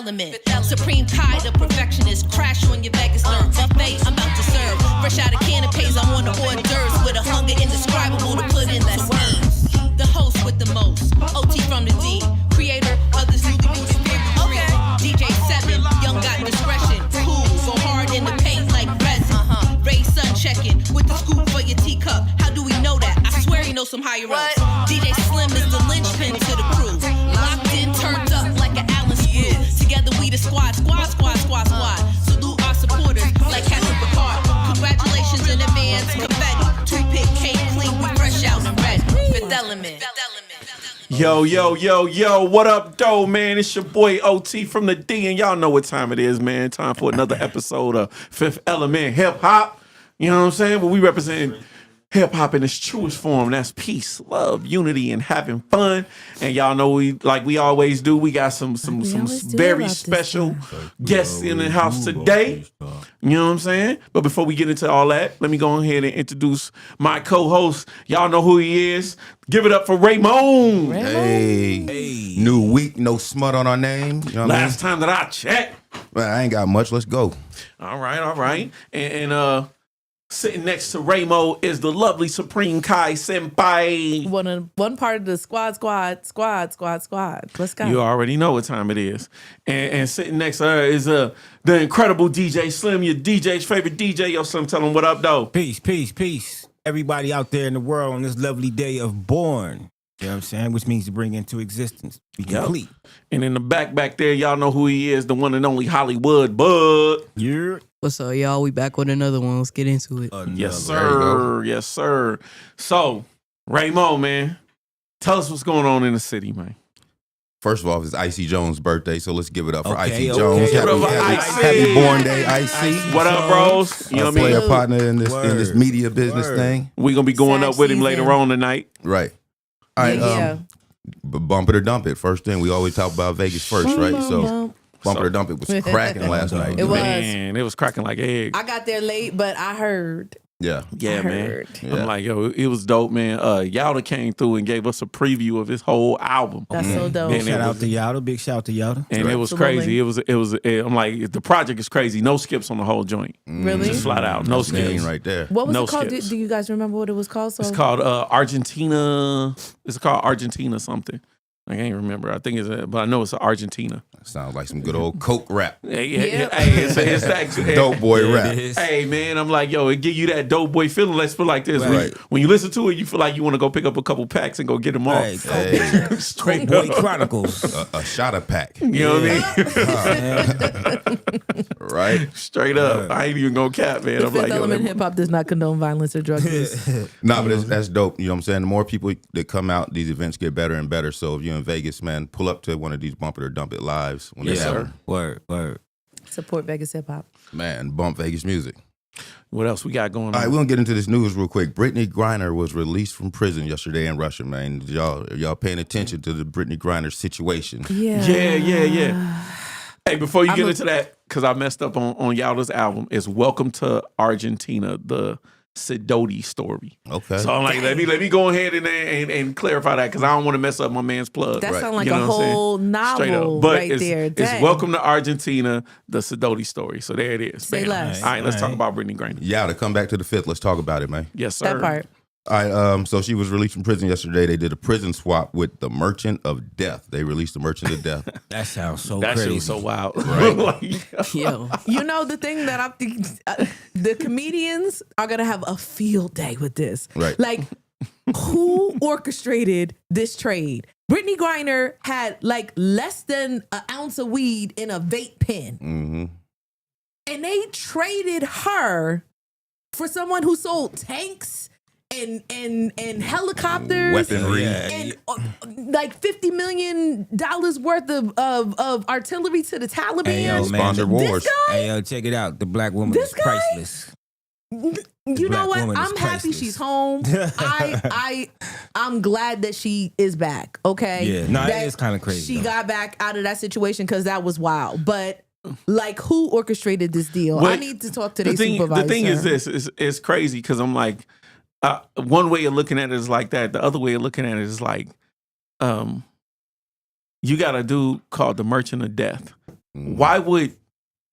Element. Supreme Kai, the perfectionist. Crash on your Vegas nerve. Buffet, I'm about to serve. Fresh out of canapes, I'm on the hors d'oeuvres with a hunger indescribable to put in that scheme. The host with the most. OT from the D. Creator of this new music theory. DJ 7, young got discretion. Cool, go hard in the paint like resin. Ray Sun checking with the scoop for your teacup. How do we know that? I swear he knows some higher ups. DJ Slim is the linchpin to the crew. Locked in, turned up like an Allen screw. Together we the squad. Salute our supporters like Captain Picard. Congratulations in advance, confetti. Toothpick, cake clean, we fresh out and ready. Fifth Element. Yo, what up, though, man? It's your boy OT from the D, and y'all know what time it is, man. Time for another episode of Fifth Element Hip Hop. You know what I'm saying? But we represent hip hop in its truest form. That's peace, love, unity, and having fun. And y'all know we always do. We got some very special guests in the house today. You know what I'm saying? But before we get into all that, let me go ahead and introduce my co-host. Y'all know who he is. Give it up for Raymond. Hey. New week, no smut on our name. You know what Last time that I checked. Man, I ain't got much. Let's go. All right. And sitting next to Ramo is the lovely Supreme Kai Senpai. One part of the squad. Let's go. You already know what time it is. And sitting next to her is the incredible DJ Slim, your DJ's favorite DJ. Yo, Slim, tell him what up, though. Peace. Everybody out there in the world on this lovely day of born. You know what I'm saying? Which means to bring into existence. Be complete. And in the back there, y'all know who he is, the one and only Hollywood Bud. Yeah. What's up, y'all? We back with another one. Let's get into it. Yes, sir. So, Raymond, man, tell us what's going on in the city, man. First of all, it's Icy Jones' birthday, so let's give it up for Okay, Icy Jones. Give it up for Happy born day, Icy. What up, bros? You know what I mean? Player partner in this media business thing. We're going to be going up with him later on tonight. Right. All right. Bump it or dump it. First thing, we always talk about Vegas first, right? So bump it or dump it was cracking last night. It was. Man, it was cracking like eggs. I got there late, but I heard. Yeah, man. Yeah. I'm like, yo, it was dope, man. Yalda came through and gave us a preview of his whole album. That's so dope. Man, Shout out to Yalda. Big shout out to Yalda. And it was crazy. I'm like, the project is crazy. No skips on the whole joint. Really? Just flat out. No skips. Right there. What was No it called? skips. Do you guys remember what it was called? It's called Argentina. It's called Argentina something. I can't remember. I think but I know it's Argentina. Sounds like some good old Coke rap. Hey, it's that Dope boy rap. Hey, man, I'm like, yo, it give you that dope boy feeling. Let's feel like this. Right. When you listen to it, you feel like you want to go pick up a couple packs and go get them off. Hey. Straight Boy up. Chronicles. A shot of pack. You know what I mean? Right? Straight up. I ain't even gonna cap, man. The I'm Fifth like, yo, Element Hip Hop does not condone violence or drug use. Nah, but that's dope. You know what I'm saying? The more people that come out, these events get better and better. So if you're in Vegas, man, pull up to one of these Bump It or Dump It lives when they have them. Word. Support Vegas hip hop. Man, bump Vegas music. what else we got going on? All right, we're gonna get into this news real quick. Brittany Griner was released from prison yesterday in Russia, man. Y'all paying attention to the Brittany Griner situation? Yeah. Hey, before you get into that, because I messed up on Yalda's album, is Welcome to Argentina, the Sidoti story. Okay. So I'm like, let me go ahead and clarify that, because I don't want to mess up my man's plug. That sounds like You know a what I'm saying? whole Straight up. novel But right there. It's Dang. Welcome to Argentina, the Sidoti story. So there it is. Say Bam. less. All right, let's talk about Brittany Griner. Yeah, to come back to the fifth, let's talk about it, man. Yes, sir. That part. All right, so she was released from prison yesterday. They did a prison swap with the Merchant of Death. They released the Merchant of Death. That sounds so That crazy. shit was so wild. Right. Yo, you know the thing that I think the comedians are gonna have a field day with this. Right. Like, who orchestrated this trade? Brittany Griner had like less than an ounce of weed in a vape pen, Mm-hmm. and they traded her for someone who sold tanks and helicopters. Weaponry. And like $50 million worth of artillery to the Taliban. Hey, yo, man, Sponsored wars. This guy, Hey, yo, check it out. The black woman This is guy? priceless. you know black what? woman is I'm happy priceless. she's home. I'm glad that she is back. Okay. Yeah, no, That it is kind of crazy. She though. got back out of that situation because that was wild. But like, who orchestrated this deal? Well, I need to talk to their the supervisor. The thing is this, is crazy, because I'm like, one way of looking at it is like that. The other way of looking at it is like, you got a dude called the Merchant of Death. why would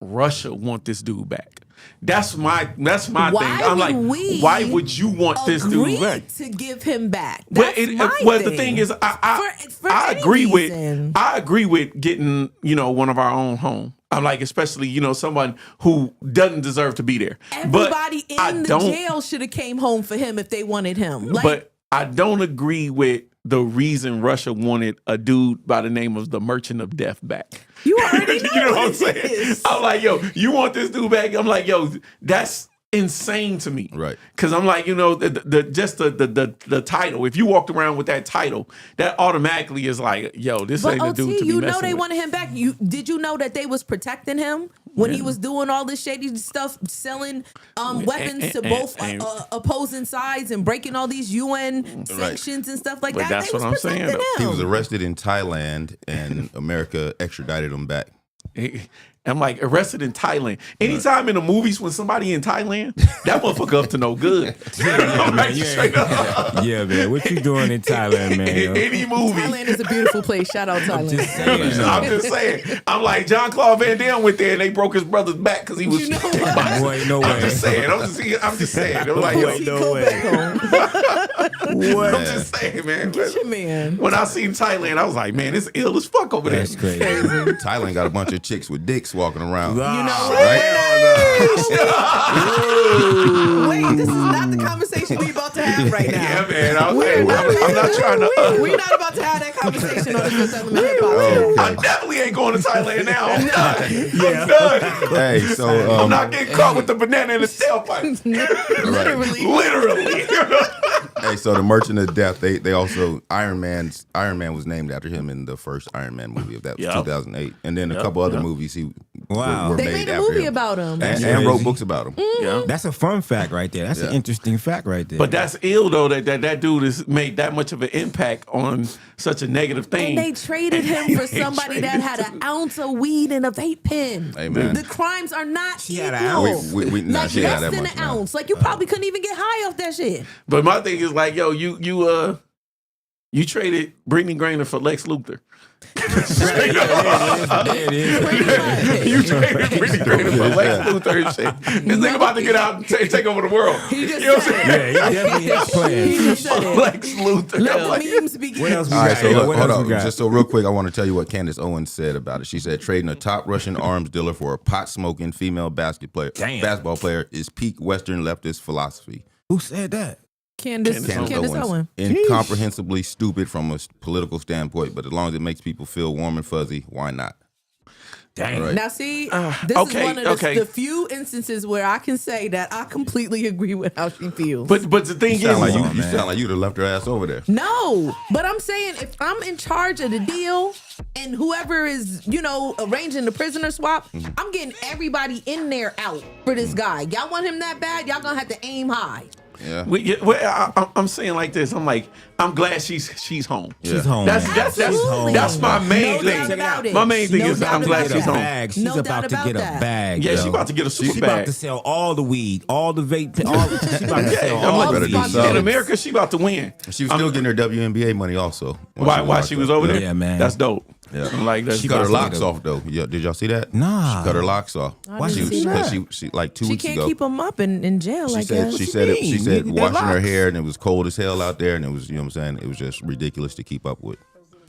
Russia want this dude back? That's my thing. Why I'm would like, we why would you want this agree dude back? to give him back? Well, That's well, the thing is, For I any agree reason. I agree with getting, one of our own home. I'm like, especially, someone who doesn't deserve to be there. Everybody but I in the don't- jail should have came home for him if they wanted him. Like, But I don't agree with the reason Russia wanted a dude by the name of the Merchant of Death back. you already know, You know what I'm it saying? is. I'm like, yo, you want this dude back? I'm like, yo, that's insane to me. Right. Because I'm like, the title. If you walked around with that title, that automatically is like, yo, this But ain't the dude OT, to be you know messing they with. wanted him back. Did you know that they was protecting him when he was doing all this shady stuff, selling weapons to both and- opposing sides and breaking all these UN sanctions and stuff like But that? that's They what was I'm saying, protecting though. He was him. arrested in Thailand, and America extradited him back. I'm like, arrested in Thailand. Anytime in the movies when somebody in Thailand, that motherfucker up to no good. I'm like, straight up. Yeah, man. What you doing in Thailand, man? yo? Any movie. Thailand is a beautiful place. Shout out Thailand. Just saying. I'm just saying. I'm like, John Claude Van Damme went there and they broke his brother's back because he was. You know what? boxing. Boy, no I'm way. just saying. I'm just saying. I'm like, Boy, yo, no Go way. back home. What? I'm just saying, man. Get your man. When I seen Thailand, I was like, man, it's ill as fuck over there. That's crazy. Thailand got a bunch of chicks with dicks walking around. You know Wow. what? Wait, this is not the conversation we about to have right now. Yeah, man. I'm not trying to. We're not about to have that conversation on the Fifth Element Hip Hop Oh, Show. I definitely ain't going to Thailand now. I'm done. Yeah. I'm done. Hey, so I'm not getting caught with the banana in the tailpipe. Literally. Literally. hey, so the Merchant of Death, they also Iron Man was named after him in the first Iron Man movie of that was Yep. 2008, and then a couple other movies Wow. were They made made a after movie him. about him. and wrote books about him. Yeah. That's a fun fact right there. That's an Yeah. interesting fact right there. But that's ill though that dude has made that much of an impact on such a negative thing. And they traded him for They somebody that traded had an ounce of weed in a vape pen. Amen. The crimes are not She had equal. an ounce. Nah, Like she had less that than much, an no. ounce. Like you probably couldn't even get high off that shit. But my thing is like, yo, you traded Brittany Griner for Lex Luthor. Straight up. There it is. You traded Brittany Griner for Lex Luthor and shit. This nigga about to get out and take over the world. He just You know what I'm said saying? Yeah, he definitely has He plans. just said it. Lex Luthor. Let I'm like, the memes begin. What else we All got? right, so Yo, look, what hold else on. we got? Just so real quick, I want to tell you what Candace Owens said about it. She said trading a top Russian arms dealer for a pot-smoking female basketball player is peak Western leftist philosophy. Who said that? Candace Owen. Incomprehensibly stupid from a political standpoint, but as long as it makes people feel warm and fuzzy, why not? Dang. Right. Now, see, this okay, is one of okay. the few instances where I can say that I completely agree with how she feels. but the thing is, Sound like you, on, you man. sound like you'd have left her ass over there. No, but I'm saying if I'm in charge of the deal and whoever is, arranging the prisoner swap, I'm getting everybody in there out for this guy. Y'all want him that bad? Y'all gonna have to aim high. Yeah. I'm saying like this. I'm like, I'm glad she's home. She's home. That's man. that's Absolutely. that's my main No thing. doubt about it. My main thing No is doubt I'm glad about she's that. home. Bag. She's No about doubt to about get a that. bag. Yeah, yo. she about to get a super She about bag. to sell all the weed, all the vape. She about to Yeah, sell I'm all like, the better do weed. something. in America, she about to win. She was still getting her WNBA money also. Why she was over there? Yeah, man. That's dope. Yeah. I'm like, that's She cut her about to locks get a- off though. Yeah, did y'all see that? Nah. She cut her locks off. I didn't see that. She like 2 She weeks can't ago. keep him up in jail, I She said guess. she you said mean? she said They're washing her locks. hair and it was cold as hell out there and it was, you know what I'm saying, it was just ridiculous to keep up with.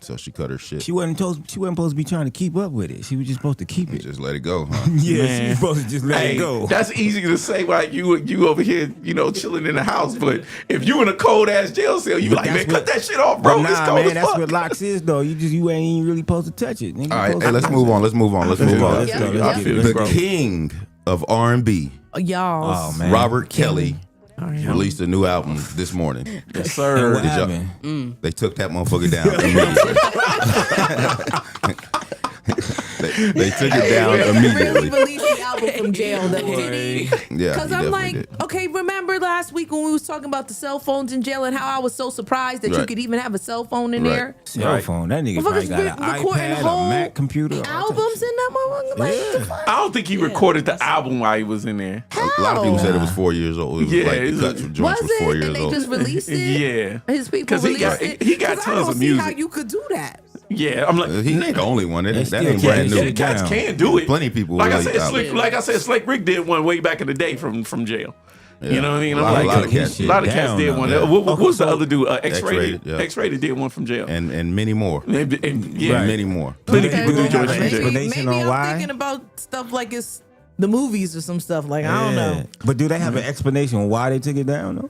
So she cut her shit. She wasn't supposed to be trying to keep up with it. She was just supposed to keep it. Just let it go, huh? Yeah, she Man. was supposed to just let Hey, it go. that's easy to say while you over here, chilling in the house. But if you in a cold ass jail cell, you be like, man, that's cut what- that shit off, But bro. It's nah, cold man, as that's fuck. what locks is though. You ain't even really supposed to touch it. Nigga, All right, supposed hey, to- let's move on. Let's move on. Let's Let's move on. on. Let's Yeah, go. yeah. Let's I get feel it. it, The bro. king of R&B, Y'all. Oh man, Robert Kelly, released a new album this morning. Yes, And sir. what Did y'all- happened? They took that motherfucker down immediately. they took it down Really immediately. released the album from jail, though, did he? Yeah, Because he I'm definitely like, did. okay, remember last week when we was talking about the cell phones in jail and how I was so surprised that you Right. could even have a cell phone in Right. there? Cell phone. That nigga probably Motherfuckers got an recording iPad, whole a Mac computer. all types of Albums in that motherfucker? Like, what the Yeah. fuck? I don't think he recorded the album while he was in there. A lot of people said it was 4 years old. It was Yeah, like it's- the cuts from joints Was was 4 it? years And they old. just released it? Yeah. His people 'Cause he released got- it? he got 'Cause tons I don't of see how music. you could do that. Yeah, I'm like, He ain't the only one. That ain't still brand can't new. shut yeah, it cats down. can do it. Plenty of people Like I really said, out Slick, there. like I said, Slick Rick did one way back in the day from jail. Yeah. You know what I mean? A I'm lot- like, a lot of cats a lot of cats down did now. one. Yeah. What was the so- other dude? X-Rated, X-rated. yeah. X-rated did one from jail. and many more. And yeah, And many more. plenty Okay, of people do well, joints from maybe- jail. explanation maybe on I'm why? thinking about stuff like it's the movies or some stuff. Like I don't know. But do they have an explanation on why they took it down though?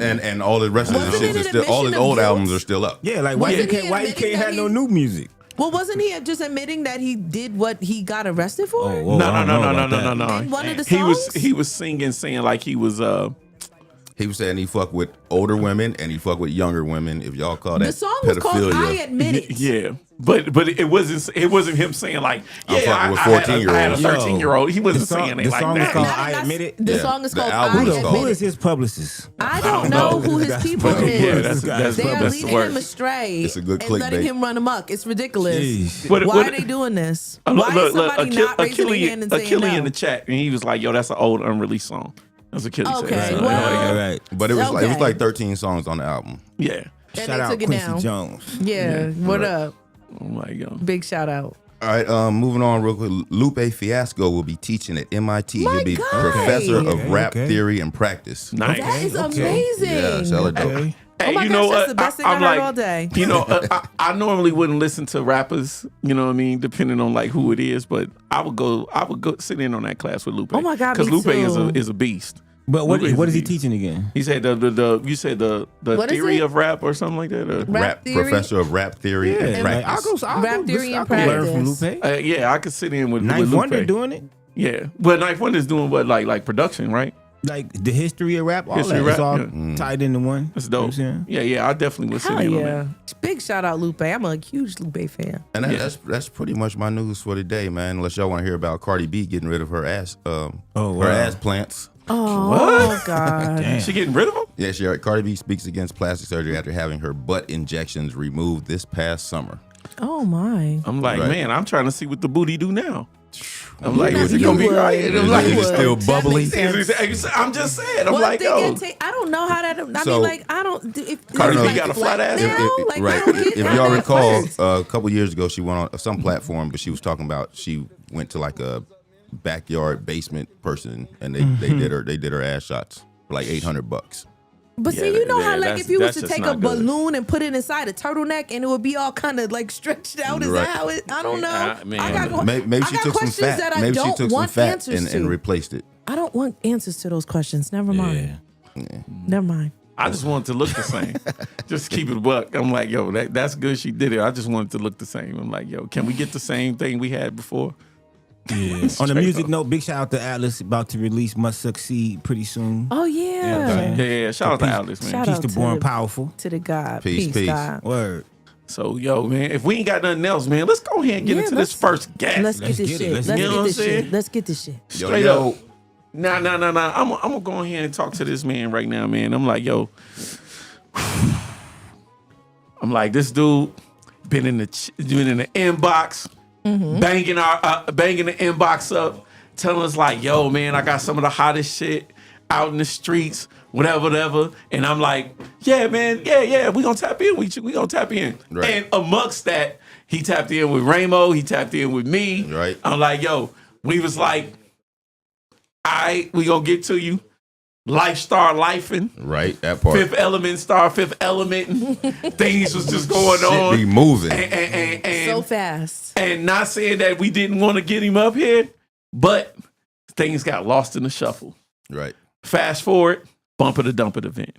And all the rest of the Wasn't shit it is an still all his admission of old guilt? albums are still up. Yeah, like why you Wasn't he can't admitting have that no he- new music? Well, wasn't he just admitting that he did what he got arrested for? whoa, No, I no, don't no, know no, about no, that. no, In no. one of the He was songs? saying like he was He was saying he fuck with older women and he fuck with younger women. If y'all call that The song was called pedophilia. "I Admit It." yeah. But it wasn't him saying like I'm yeah fucking with I had a 14-year-olds. 13-year-old. He wasn't The song- saying it the like song is that. called Not- I not- Admit It? The Yeah. song is The called album "I is Who, called- who Admit is It." his publicist? I don't know. know who his That's people funny. is. Yeah, that's That's They are the leading worst. him astray. It's a good and letting clickbait. him run amok. It's ridiculous. Jeez. What- Why what- are they doing this? Look, Why is look, somebody not raising their hand and saying Achille no? in the chat, and he was like, "Yo, that's an old unreleased song." That's what Achille Okay, said. So, well- Right. But it was like Okay. 13 songs on the album. yeah. And Shout they out took it Quincy down. Jones. Yeah, what Right. up? I'm like, yo. Big shout out. All right, moving on real quick. Lupe Fiasco will be teaching at MIT. My He'll be God. professor of Okay, rap okay. theory and practice. Nice. That is okay. amazing. Yeah, sell it dope. Okay. Hey, Oh my you gosh, know that's what? the best thing I heard all day. You know, I normally wouldn't listen to rappers. You know what I mean, depending on like who it is. But I would go sit in on that class with Lupe. Oh my God, because me Lupe too. is a beast. But what Lupe is he a beast. teaching again? He said you said the What is theory it? of rap or something like that. Or? Rap theory? Professor of rap theory and Yeah, like, practice. I'll Rap go theory and learn from practice. Lupe. Yeah, I could sit in with Ninth Lupe. Wonder doing it. Yeah, but Knife Wonder's doing what like production, right? Like the history of rap, all History that. of It's rap, all yeah. tied into one. That's You know dope. what I'm saying? Yeah, I definitely would sit Hell in on yeah. that. Big shout out Lupe. I'm a huge Lupe fan. And that's pretty much my news for today, man. Unless y'all want to hear about Cardi B getting rid of her ass, wow. her ass plants. Oh God. Damn. She getting rid of him? Yeah, Cardi B speaks against plastic surgery after having her butt injections removed this past summer. Oh my. I'm like, Right. man, I'm trying to see what the booty do now. I'm You like, know, is it you gonna be would. right? You I'm like, Is it would. still That bubbly? makes sense. I'm just saying. I'm Well, like, they yo, get I don't know how that. I So- mean, like, I don't. If Cardi B like got a flat ass? now, like, I right. don't get If how y'all that recall, works. a couple years ago, she went on some platform, but she was talking about she went to like a backyard basement person, and they did her ass shots for like $800. But Yeah, see, you know yeah, how like that's- if you was that's to just take a not good. balloon and put it inside a turtleneck and it would be all kind of like stretched out. Is Right. that how it? I don't know. man. I got, Maybe I she got took some questions fat. that I Maybe she don't took some want fat answers and to. replaced it. I don't want answers to those questions. Never mind. Never mind. I just want it to look the same. Just keep it a buck. I'm like, yo, that's good. She did it. I just want it to look the same. I'm like, yo, can we get the same thing we had before? Yeah. On the music note, big shout out to Atlas, about to release Must Succeed pretty soon. Oh yeah. Yeah. Shout out to Alex, man. Shout Peace out to to Born the- Powerful. To the God. Peace, peace. God. Word. So, yo, man, if we ain't got nothing else, man, let's go ahead and get Yeah, into this let's- first guest. Let's get this get it. shit. Let's Let's get it. get You know this what I'm saying? shit. Let's get this shit. Straight Yo. up. Nah. I'm gonna go ahead and talk to this man right now, man. I'm like, yo, I'm like, this dude been in the inbox, banging the inbox up, telling us like, yo, man, I got some of the hottest shit out in the streets, whatever. And I'm like, yeah, man, yeah, we gonna tap in. We gonna tap in. Right. And amongst that, he tapped in with Ramo. He tapped in with me. Right. I'm like, yo, we was like, all right, we gonna get to you. Life star lifing. Right, that part. Fifth Element star, Fifth Element. Things was just going Shit on. be moving. And So fast. and not saying that we didn't want to get him up here, but things got lost in the shuffle. Right. Fast forward, Bumper to Dumper event.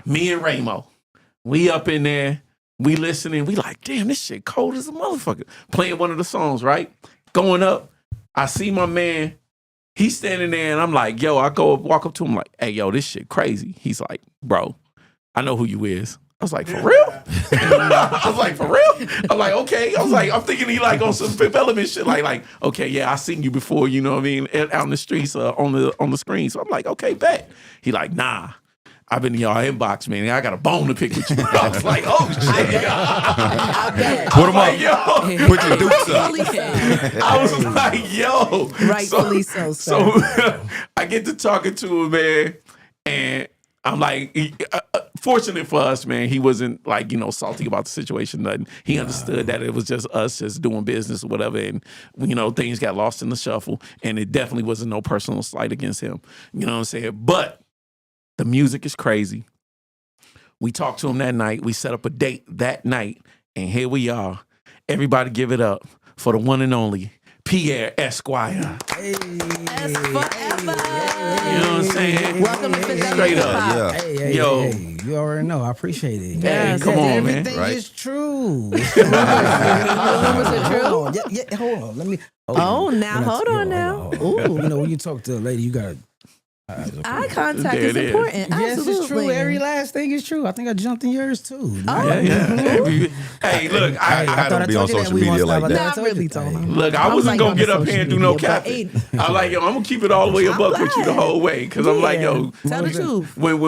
Me and Ramo, we up in there, we listening, we like, damn, this shit cold as a motherfucker. Playing one of the songs, right? Going up, I see my man, he's standing there and I'm like, yo, I go walk up to him like, hey, yo, this shit crazy. He's like, bro, I know who you is. I was like, for real? I was like, for real? I'm like, okay. I was like, I'm thinking he like on some Fifth Element shit. Like, okay, yeah, I seen you before, you know what I mean, out in the streets on the screen. So I'm like, okay, bet. He like, nah. I've been in y'all inbox, man. I got a bone to pick with you. I was like, oh shit. I bet. Put 'em Like, up. yo. Put your dukes up. Rightfully so. I was like, yo. Rightfully so, sir. So I get to talking to him, man, and I'm like, fortunate for us, man, he wasn't like, salty about the situation. Nothing. He understood that it was just us just doing business or whatever. And, things got lost in the shuffle. And it definitely wasn't no personal slight against him. You know what I'm saying? But the music is crazy. We talked to him that night. We set up a date that night. And here we are. Everybody give it up for the one and only Pierre Esquire. Hey. S forever. You know what I'm saying? Welcome to Fidelity Straight Hip up. Hop. Hey, hey, Yo. hey, you already know. I appreciate it. Hey, come on, man. Everything Right? is true. Was it true? Hold on. Yeah, hold on. Let me. Oh, now, hold on now. Ooh. When you talk to a lady, you got to. Eye contact There is it is. important. Yes, Absolutely. it's true. Every last thing is true. I think I jumped in yours too. Yeah. Hey, look, I don't be on social media like that. Not really, Tony. Look, I I'm wasn't like gonna on get the up here and do social no media, but capping. I'm like, I'm gonna keep it all the way a buck with you the whole way. Cause I'm like, Tell the truth. when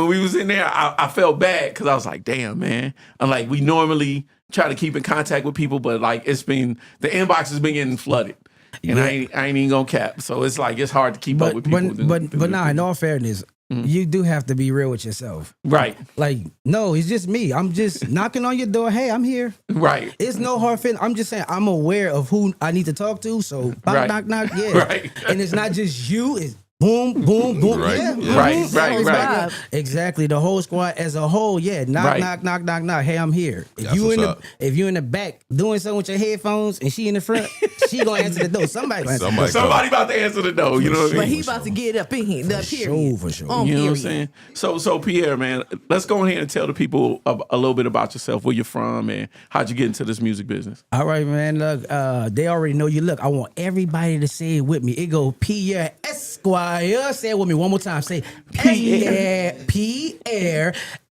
we was in there, I felt bad because I was like, damn, man. I'm like, we normally try to keep in contact with people, but like the inbox has been getting flooded. And I ain't even gonna cap. So it's like it's hard to keep up with people. But nah, in all fairness, you do have to be real with yourself. Right. Like, no, it's just me. I'm just knocking on your door. Hey, I'm here. Right. It's no hard feeling. I'm just saying I'm aware of who I need to talk to. So Right. knock, yeah. Right. And it's not just you. It's boom, boom, boom. Right. Yeah. Yeah. Right, Mhm. right, Yeah, right. yeah. Exactly. The whole squad as a whole. Yeah. Right. Knock. Hey, I'm here. That's what's If you in the back doing something with your headphones and she in the front, she gonna answer the door. Somebody gonna answer the door. Somebody about to answer the door. You know what I But mean? he about to get up in here. The period. For sure. On You know what I'm period. saying? So Pierre, man, let's go ahead and tell the people a little bit about yourself, where you're from, and how'd you get into this music business. All right, man. Look, they already know you. Look, I want everybody to say it with me. It go Pierre Esquire. Say it with me one more time. Say Pierre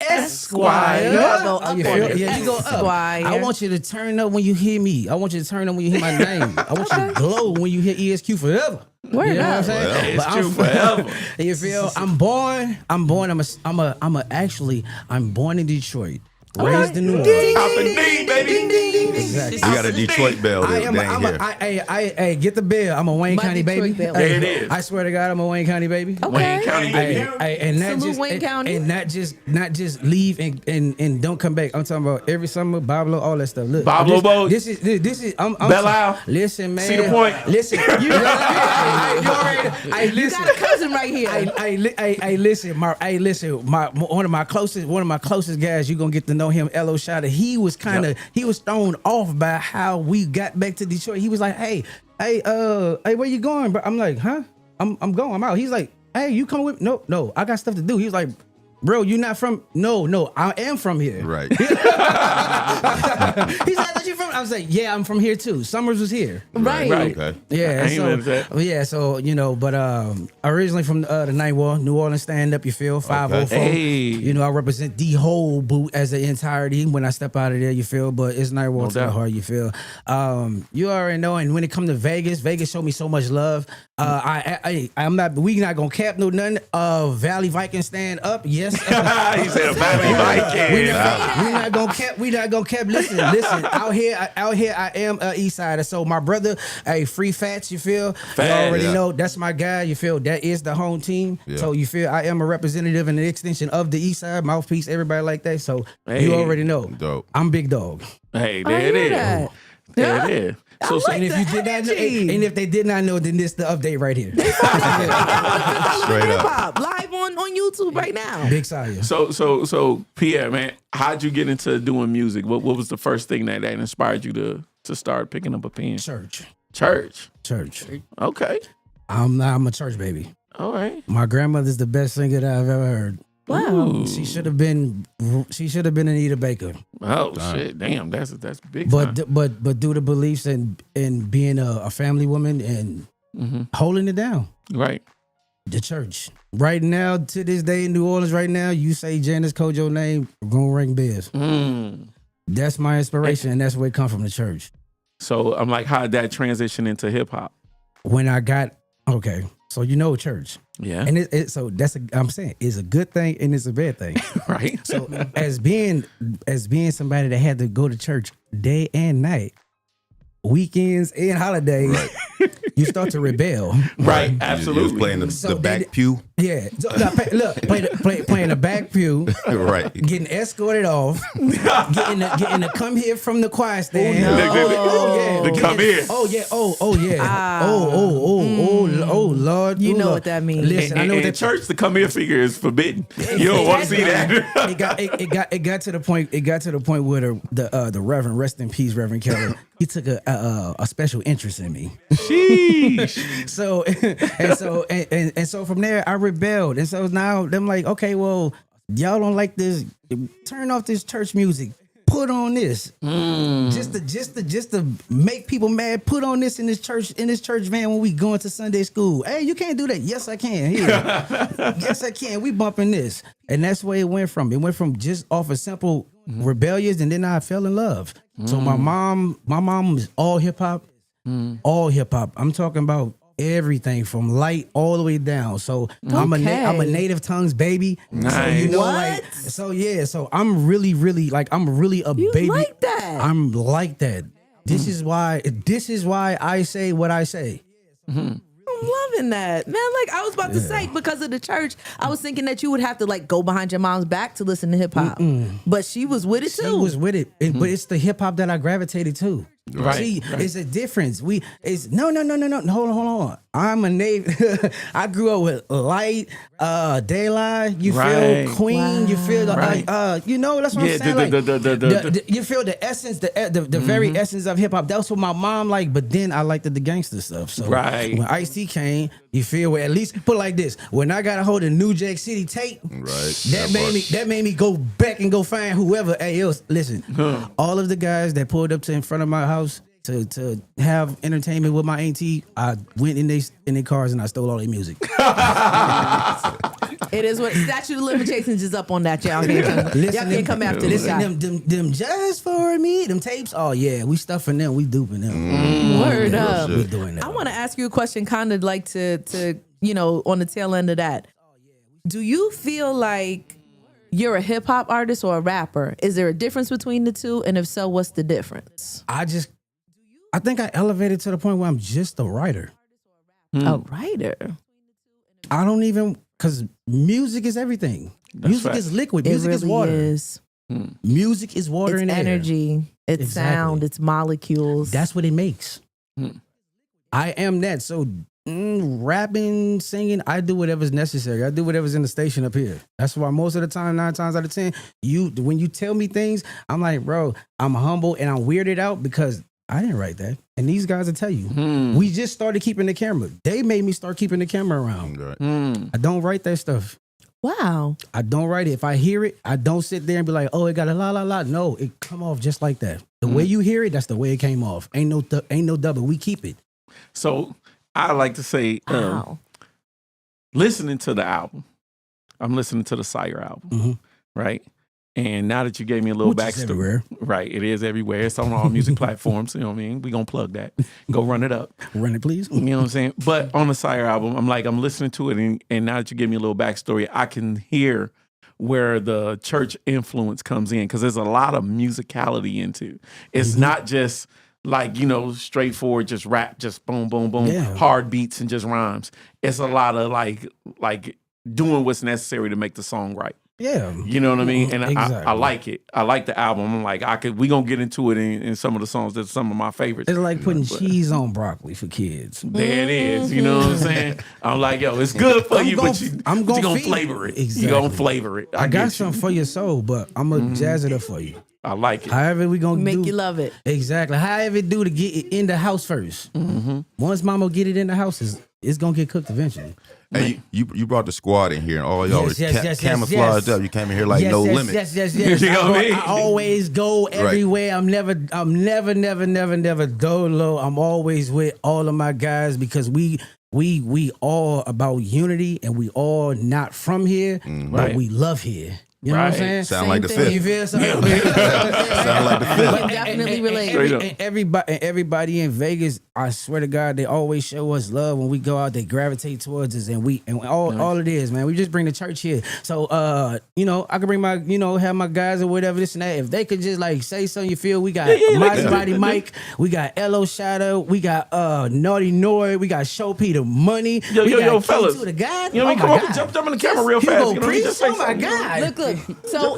Esquire. Go up You on feel? it. Yeah, you go up. Esquire. I want you to turn up when you hear me. I want you to turn up when you hear my name. I want you to glow when you hear ESQ forever. Word You know what I'm up. saying? Well, it's But true forever. You feel? I'm born. I'm born in Detroit. Raised in New Orleans. Top and D, baby. Exactly. You got a Detroit bell I that am. dang here. I get the bill. I'm a Wayne My County Detroit baby. bell. There it is. I swear to God, I'm a Wayne County baby. Wayne County, baby. And not Salute just Wayne County. and not just leave and don't come back. I'm talking about every summer, Bablo, all that stuff. Look, Bablo Boat. This is. I'm Belle Isle. Listen, man. Cedar Point. Listen. You You got a cousin right here. Listen. One of my closest guys. You gonna get to know him. Elo Shada. He was thrown off by how we got back to Detroit. He was like, hey, where you going, bro? I'm like, huh? I'm going. I'm out. He's like, hey, you coming with? No, I got stuff to do. He was like, bro, you not from? No, I am from here. Right. He's like, "Are you from?" I was like, "Yeah, I'm from here too. Summers was here." Right. Okay. Yeah, I ain't mad at that. so but originally from the Ninth Ward, New Orleans stand up. You feel 504. Hey. You know, I represent the whole boot as the entirety when I step out of there. You feel, but it's Ninth Ward No to the doubt. heart. You feel. You already know. And when it comes to Vegas showed me so much love. I'm not. We not gonna cap no nothing. Valley Viking stand up. Yes. He said a Valley Viking. We not gonna cap. Listen. Out here, I am East Sider. So my brother, Free Fats. You feel? Fats, You already yeah. know that's my guy. You feel? That is the home team. Yeah. So you feel? I am a representative and an extension of the East Side, mouthpiece, everybody like that. So Hey. you already know. Dope. I'm Big Dog. Hey, I there it hear is. that. There it is. So, like And if you did not know, energy. and if they did not know, then this the update right here. Straight Hip up. hop live on YouTube right now. Big Saya. so Pierre, man, how'd you get into doing music? What was the first thing that inspired you to start picking up a pen? Church. Church. Okay. I'm a church baby. All right. My grandmother's the best singer that I've ever heard. Wow. She should have been Anita Baker. Oh shit! Damn, that's big. But time. but due to beliefs and being a family woman and holding it down, Right. the church. Right now, to this day in New Orleans, right now, you say Janice Kojo name, gonna ring bells. That's my inspiration, and that's where it come from, the church. So I'm like, how did that transition into hip hop? When I got so you know church, Yeah. and I'm saying it's a good thing and it's a bad thing. Right. So as being somebody that had to go to church day and night, weekends and holidays, you start to rebel. Right, You was absolutely. playing the, So the they- back pew. Yeah. So, look, playing the back pew, Right. getting escorted off, getting to come here from the choir stand. To come here. Oh yeah. Oh Lord. You Ooh, know Lord. what that means. Listen, I know in that church, the come here figure is forbidden. You don't want to see that. it got to the point. It got to the point where the Reverend, rest in peace, Reverend Keller, he took a special interest in me. Sheesh. So from there I rebelled, and so now I'm like, okay, well, y'all don't like this, turn off this church music, put on this, just to make people mad. Put on this in this church van when we going to Sunday school. Hey, you can't do that. Yes, I can. Here. Yes, I can. We bumping this, and that's where it went from. It went from just off a simple rebellious, and then I fell in love. So my mom was all hip hop, all hip hop. I'm talking about everything from light all the way down. So I'm a native tongues baby. Nice. So you know, What? like, so I'm really a You baby. like that? I'm like that. This is why I say what I say. I'm loving that, man. Like I was about to say, because of the church, I was thinking that you would have to like go behind your mom's back to listen to hip hop, but she was with it too. She was with it, but it's the hip hop that I gravitated to. Right, See, right. it's a difference. No. Hold on. I'm a native. I grew up with Light, Daylight. You Right. feel Queen. You feel the Right. you know, that's what Yeah, I'm saying. You feel the essence, the very essence of hip hop. That's what my mom liked. But then I liked the gangster stuff. So Right. when Ice-T came, you feel where at least put it like this. When I got a hold of New Jack City tape, Right. that made me go back and go find whoever. Hey, listen, all of the guys that pulled up to in front of my house to have entertainment with my auntie, I went in their cars and I stole all their music. It is what statute of limitations is up on that, y'all. Y'all can't come after this guy. Them just for me, them tapes. Oh yeah, we stuffing them, we duping them. Word up. We doing that. I want to ask you a question, kind of like to on the tail end of that. Do you feel like you're a hip hop artist or a rapper? Is there a difference between the two? And if so, what's the difference? I think I elevated to the point where I'm just a writer. A writer. I don't even, because music is everything. Music facts. is liquid. It Music really is water. is. Music is water It's and air. energy. It's Exactly. sound. It's molecules. That's what it makes. I am that. So rapping, singing, I do whatever's necessary. I do whatever's in the station up here. That's why most of the time, 9 times out of 10, when you tell me things, I'm like, bro, I'm humble and I'm weirded out because I didn't write that. And these guys will tell you. We just started keeping the camera. They made me start keeping the camera around. Right. I don't write that stuff. wow. I don't write it. If I hear it, I don't sit there and be like, oh, it got a la la la. No, it come off just like that. The way you hear it, that's the way it came off. Ain't no double. We keep it. So I like to say, Wow. listening to the album, I'm listening to the Sire album, right? And now that you gave me a little Which is backstory, everywhere. right? It is everywhere. It's on all music platforms. You know what I mean? We gonna plug that. Go run it up. Run it, please. You know what I'm saying? But on the Sire album, I'm listening to it, and now that you give me a little backstory, I can hear where the church influence comes in because there's a lot of musicality into. It's not just like straightforward, just rap, just boom, boom, boom, Yeah. hard beats and just rhymes. It's a lot of like doing what's necessary to make the song right. Yeah. You know what I mean? And I Exactly. like it. I like the album. I'm like, we gonna get into it in some of the songs. That's some of my favorites. It's like putting cheese on broccoli for kids. There it is. You know what I'm saying? I'm like, yo, it's good for you, but I'm you're gonna gonna feed flavor it. it. You're gonna Exactly. flavor it. I get got you. something for your soul, but I'm gonna jazz it up for you. I like it. However we gonna Make do, you love it. Exactly. However it do to get it in the house 1st. Once mama get it in the house, it's gonna get cooked eventually. Hey, you brought the squad in here and all y'all Yes, camouflaged up. You came in here like no limit. Yes. You know what I mean? I always go everywhere. I'm never dolo. I'm always with all of my guys because we all about unity and we all not from here, but Right. we love here. You know what I'm Right. saying? Sound like the Same thing. fifth. You feel so? Sound like the fifth. Can definitely relate. Straight up. And everybody in Vegas, I swear to God, they always show us love when we go out. They gravitate towards us, and all it is, man. We just bring the church here. So, you know, I can bring my, you know, have my guys or whatever this and that. If they could just like say something, you feel. We got Maserati Mike, we got Elo Shadow, we got Naughty Nord, we got Show Peter Money. Yo, we yo, got yo, K2 fellas. the God. You know what I mean? Oh Come my on, God. jump on the camera real Hugo fast. You know, Priest, just say oh my something. God. Look. So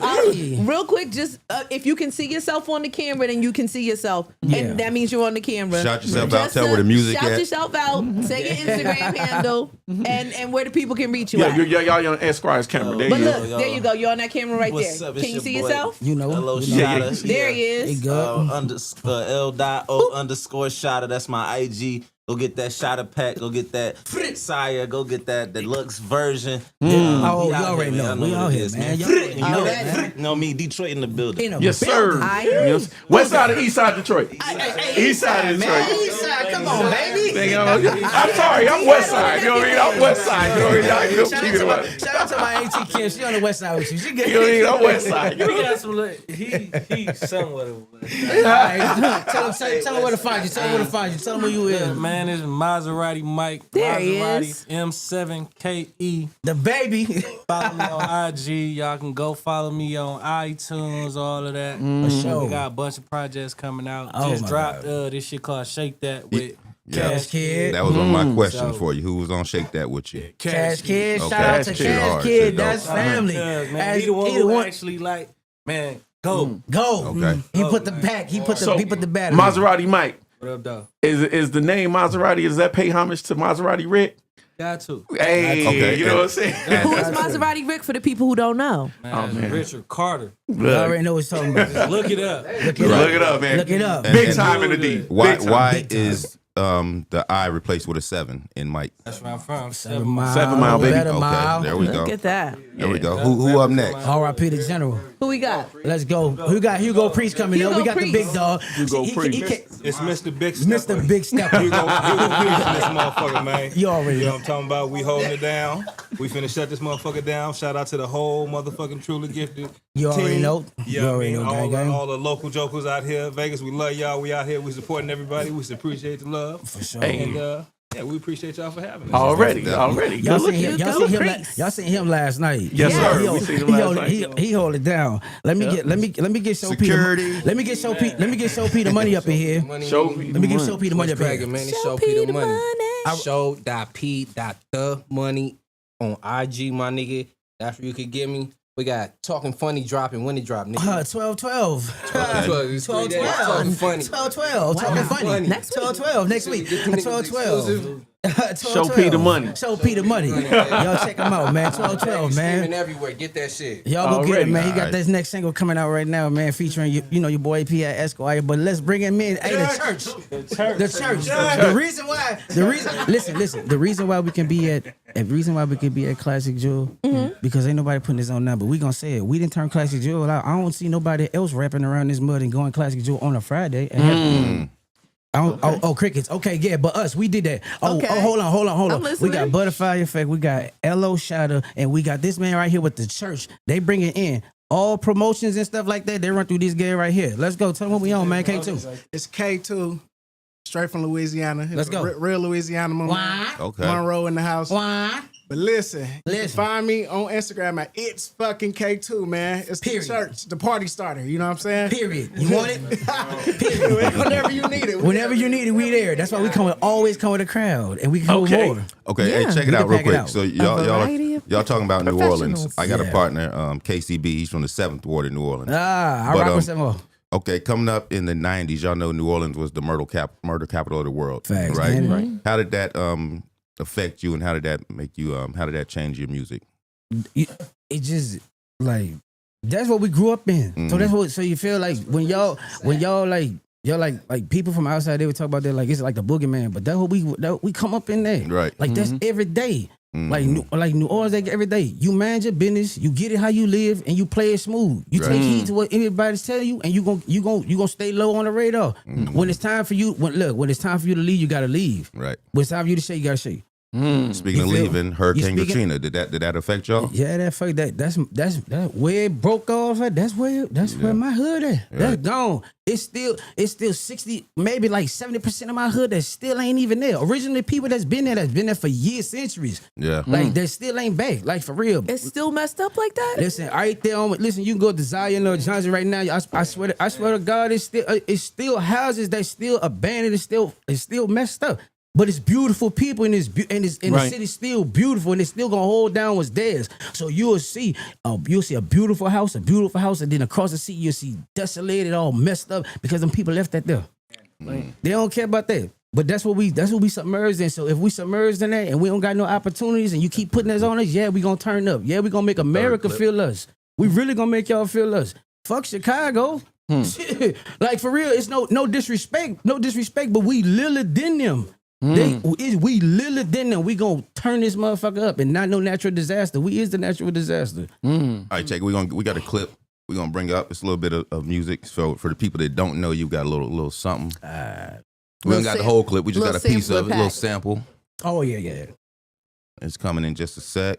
real quick, just if you can see yourself on the camera, then you can see yourself, Yeah. and that means you're on the camera. Shout yourself out, tell where the music shout at. yourself out. Say your Instagram handle, and where the people can reach you. Yeah, at. y'all on Esquire's camera. There But you look, go. there you go. You're on that camera right What's there. up? It's Can you your see boy, yourself? You know, Hello, you know. Shotta. There he He is. good. L.O _Shotta. That's my IG. Go get that Shotta pack. Go get that Sire. Go get that deluxe version. Oh, we you out already here, know. man. I We what out it here, is, man. You Y'all already know, know. you know me, Detroit in the building. In a Yes, sir. building. I hear Yes. West side of East side Detroit. East side of Man, Detroit. East side, come on, baby. I'm sorry, I'm West side. You know what I mean? I'm West side. You know what I mean? Y'all Shout keep it away. shout out to my AT Kim. She on the west side with you. She good. You know what I mean? I'm West side. You know He what I got some. He somewhat of All right. Tell him where to find you. Tell him where to find you. Tell him where you is. man. It's Maserati Mike. There he Maserati is. M7KE. The baby. Follow me on IG. Y'all can go follow me on iTunes. All of that. For sure. We got a bunch of projects coming out. Oh, Just my dropped this shit called Shake That with Cash Kid. That was one of my questions So- for you. Who was on Shake That with you? Cash Kid. Okay. Shout out to Cash Kid Cash hard. Kid. Shit That's dope. family. Man, As he the one he who actually like, man, go. Go. Okay. He put the pack. He put the battery. Maserati Mike. What up, though? Is the name Maserati, does that pay homage to Maserati Rick? Got to. Hey, Okay. you know what I'm saying? Who is Maserati Rick for the people who don't know? Man, Richard Carter. You already know what he's talking about. Look it up. Look it up, man. Look it up. Big And- time in the D. Why Big time. why is the I replaced with a 7 in Mike? That's where I'm from. 7 Mile. 7 Mile, baby. Better Okay, Mile. there we go. Look at that. There we go. Who up next? R.I.P. the General. Who we got? Let's go. We got Hugo Priest coming in. Hugo We got Priest. the big dog. Hugo Priest. It's Mr. Big Stepper. Mr. Big Stepper. Hugo Priest in this motherfucker, man. You already You know know. what I'm talking about? We holding it down. We finna shut this motherfucker down. Shout out to the whole motherfucking truly gifted You already team. know. Yeah, You already know, gang, gang. all the local jokers out here. Vegas, we love y'all. We out here. We supporting everybody. We appreciate the love. For sure. And yeah, we appreciate y'all for having us. Already. Y'all Good seen looking. him, y'all seen him last night. Yes, sir. He We hold- seen him he last hold- night. He hold it down. Let me get Show Security. Peter. Let me get Show Peter money up in here. Show me. Let me get Show Peter money up in Cracking, here. man. It's Show Show Peter Peter Money. Money. Show.p.the money on IG, my nigga. That's where you could get me. We got Talking Funny dropping. When it drop, nigga? 12-12. 12-12. Talking Funny. 12-12. Talking funny. Next week. 12-12 next week. 12-12. Show Peter money. Show Peter money. Y'all check him out, man. 12-12, Streaming man. everywhere. Get that shit. Y'all go get Already. it, man. He got Alright. this next single coming out right now, man, featuring you know your boy P. Esquire. But let's bring him in. Hey, the church. The church. The reason why. Listen. The reason why we can be at Classic Jewel because ain't nobody putting this on now. But we gonna say it. We didn't turn Classic Jewel out. I don't see nobody else rapping around this mud and going Classic Jewel on a Friday. Crickets. Okay, yeah, but us, we did that. Okay. Hold on. I'm We listening. got Butterfly Effect, we got Elo Shadow, and we got this man right here with the church. They bring it in. All promotions and stuff like that, they run through this guy right here. Let's go. Tell them what we on, man. K2. It's K2, straight from Louisiana. Let's go. Real Louisiana, Okay. Monroe in the house. Why? But listen, you can Listen. find me on Instagram at It's Fucking K2, man. It's Period. the church, the party starter. You know what I'm saying? Period. You want it? Period. Whenever you need it. Whenever you need it, we there. That's why we always come with a crowd, and we come Okay. with more. Okay, Yeah. hey, check We it can out real pack it quick. out. So variety of y'all talking about New Orleans. professionals. I got Yeah. a partner, KCB. He's from the 7th Ward in New Orleans. I But, rock with some more. Okay, coming up in the 90s, y'all know New Orleans was the murder capital of the world. Facts, right? man. Right. How did that affect you, and how did that make you? How did that change your music? It just like that's what we grew up in. So that's what. So you feel like when y'all like people from outside, they would talk about that like it's like the boogeyman, but that's what we come up in there. Right. Like that's every day. Like New Orleans, like every day. You manage your business, you get it how you live, and you play it smooth. You Right. take heed to what anybody's telling you, and you gonna stay low on the radar. When it's time for you, when it's time for you to leave, you gotta leave. Right. When it's time for you to shake, you gotta shake. Speaking of You feel- leaving, Hurricane speaking- Katrina, did that affect y'all? Yeah, that's where it broke off at. That's where my hood at. That's gone. It's still 60, maybe like 70% of my hood that still ain't even there. Originally, people that's been there for years, centuries. Yeah. Like they still ain't back. Like for real. It's still messed up like that. Listen, right there on. Listen, you can go to Zion or Johnson right now. I swear to God, it's still houses that still abandoned. It's still messed up. But it's beautiful people, and the city's still beautiful, and it's still gonna hold down what's theirs. So you'll see a beautiful house, and then across the sea you'll see desolated, all messed up because them people left that there. They don't care about that. But that's what we submerged in. So if we submerged in that and we don't got no opportunities, and you keep putting us on us, yeah, we gonna turn up. Yeah, we gonna make America feel us. We really gonna make y'all feel us. Fuck Chicago. Shit. Like for real, it's no disrespect, but we littler than them. We littler than them. We gonna turn this motherfucker up, and not no natural disaster. We is the natural disaster. All right, check. We got a clip. We're gonna bring up. It's a little bit of music. So for the people that don't know, you got a little something. We don't got the whole clip. We just got a piece of it, a little sample. Oh yeah. It's coming in just a sec.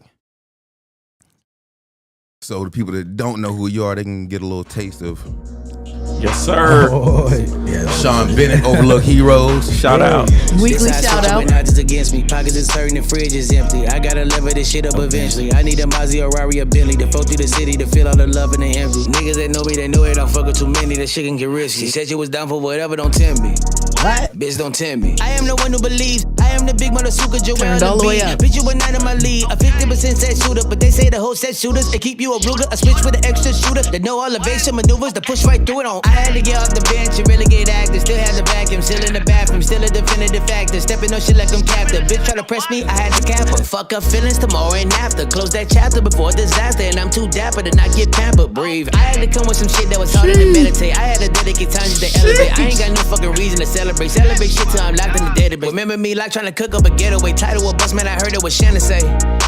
So the people that don't know who you are, they can get a little taste of. Yes, sir. Sean Bennett, Overlook Heroes. Shout out. Weekly shout out. Just against me. Pockets is hurting and fridge is empty. I gotta lever this shit up eventually. I need a Mazda, a Rari, a Bentley to flow through the city to feel all the love and the envy. Niggas that know me, they know it. Don't fuck with too many. That shit can get risky. She said you was down for whatever. Don't tempt me. What? Bitch, don't tempt me. I am the one who believes. I am the big mother suka Joel. Turned all the way up. Bitch, you a 9 in my lead. A 50% set shooter, but they say the whole set shooters. They keep you a Ruger. A switch with an extra shooter. They know all evasive maneuvers to push right through it on. I had to get off the bench and really get active. Still had the vacuum, still in the bathroom, still a definitive factor. Stepping on shit like I'm captive. Bitch try to press me, I had to cap her. Fuck up feelings tomorrow and after. Close that chapter before disaster, and I'm too dapper to not get pampered. Breathe. I had to come with some shit that was harder to meditate. I had to dedicate time just to elevate. I ain't got no fucking reason to celebrate. Celebrate shit till I'm locked in the database. Remember me like trying to cook up a getaway. Title of bust, man, I heard it was Shannon say.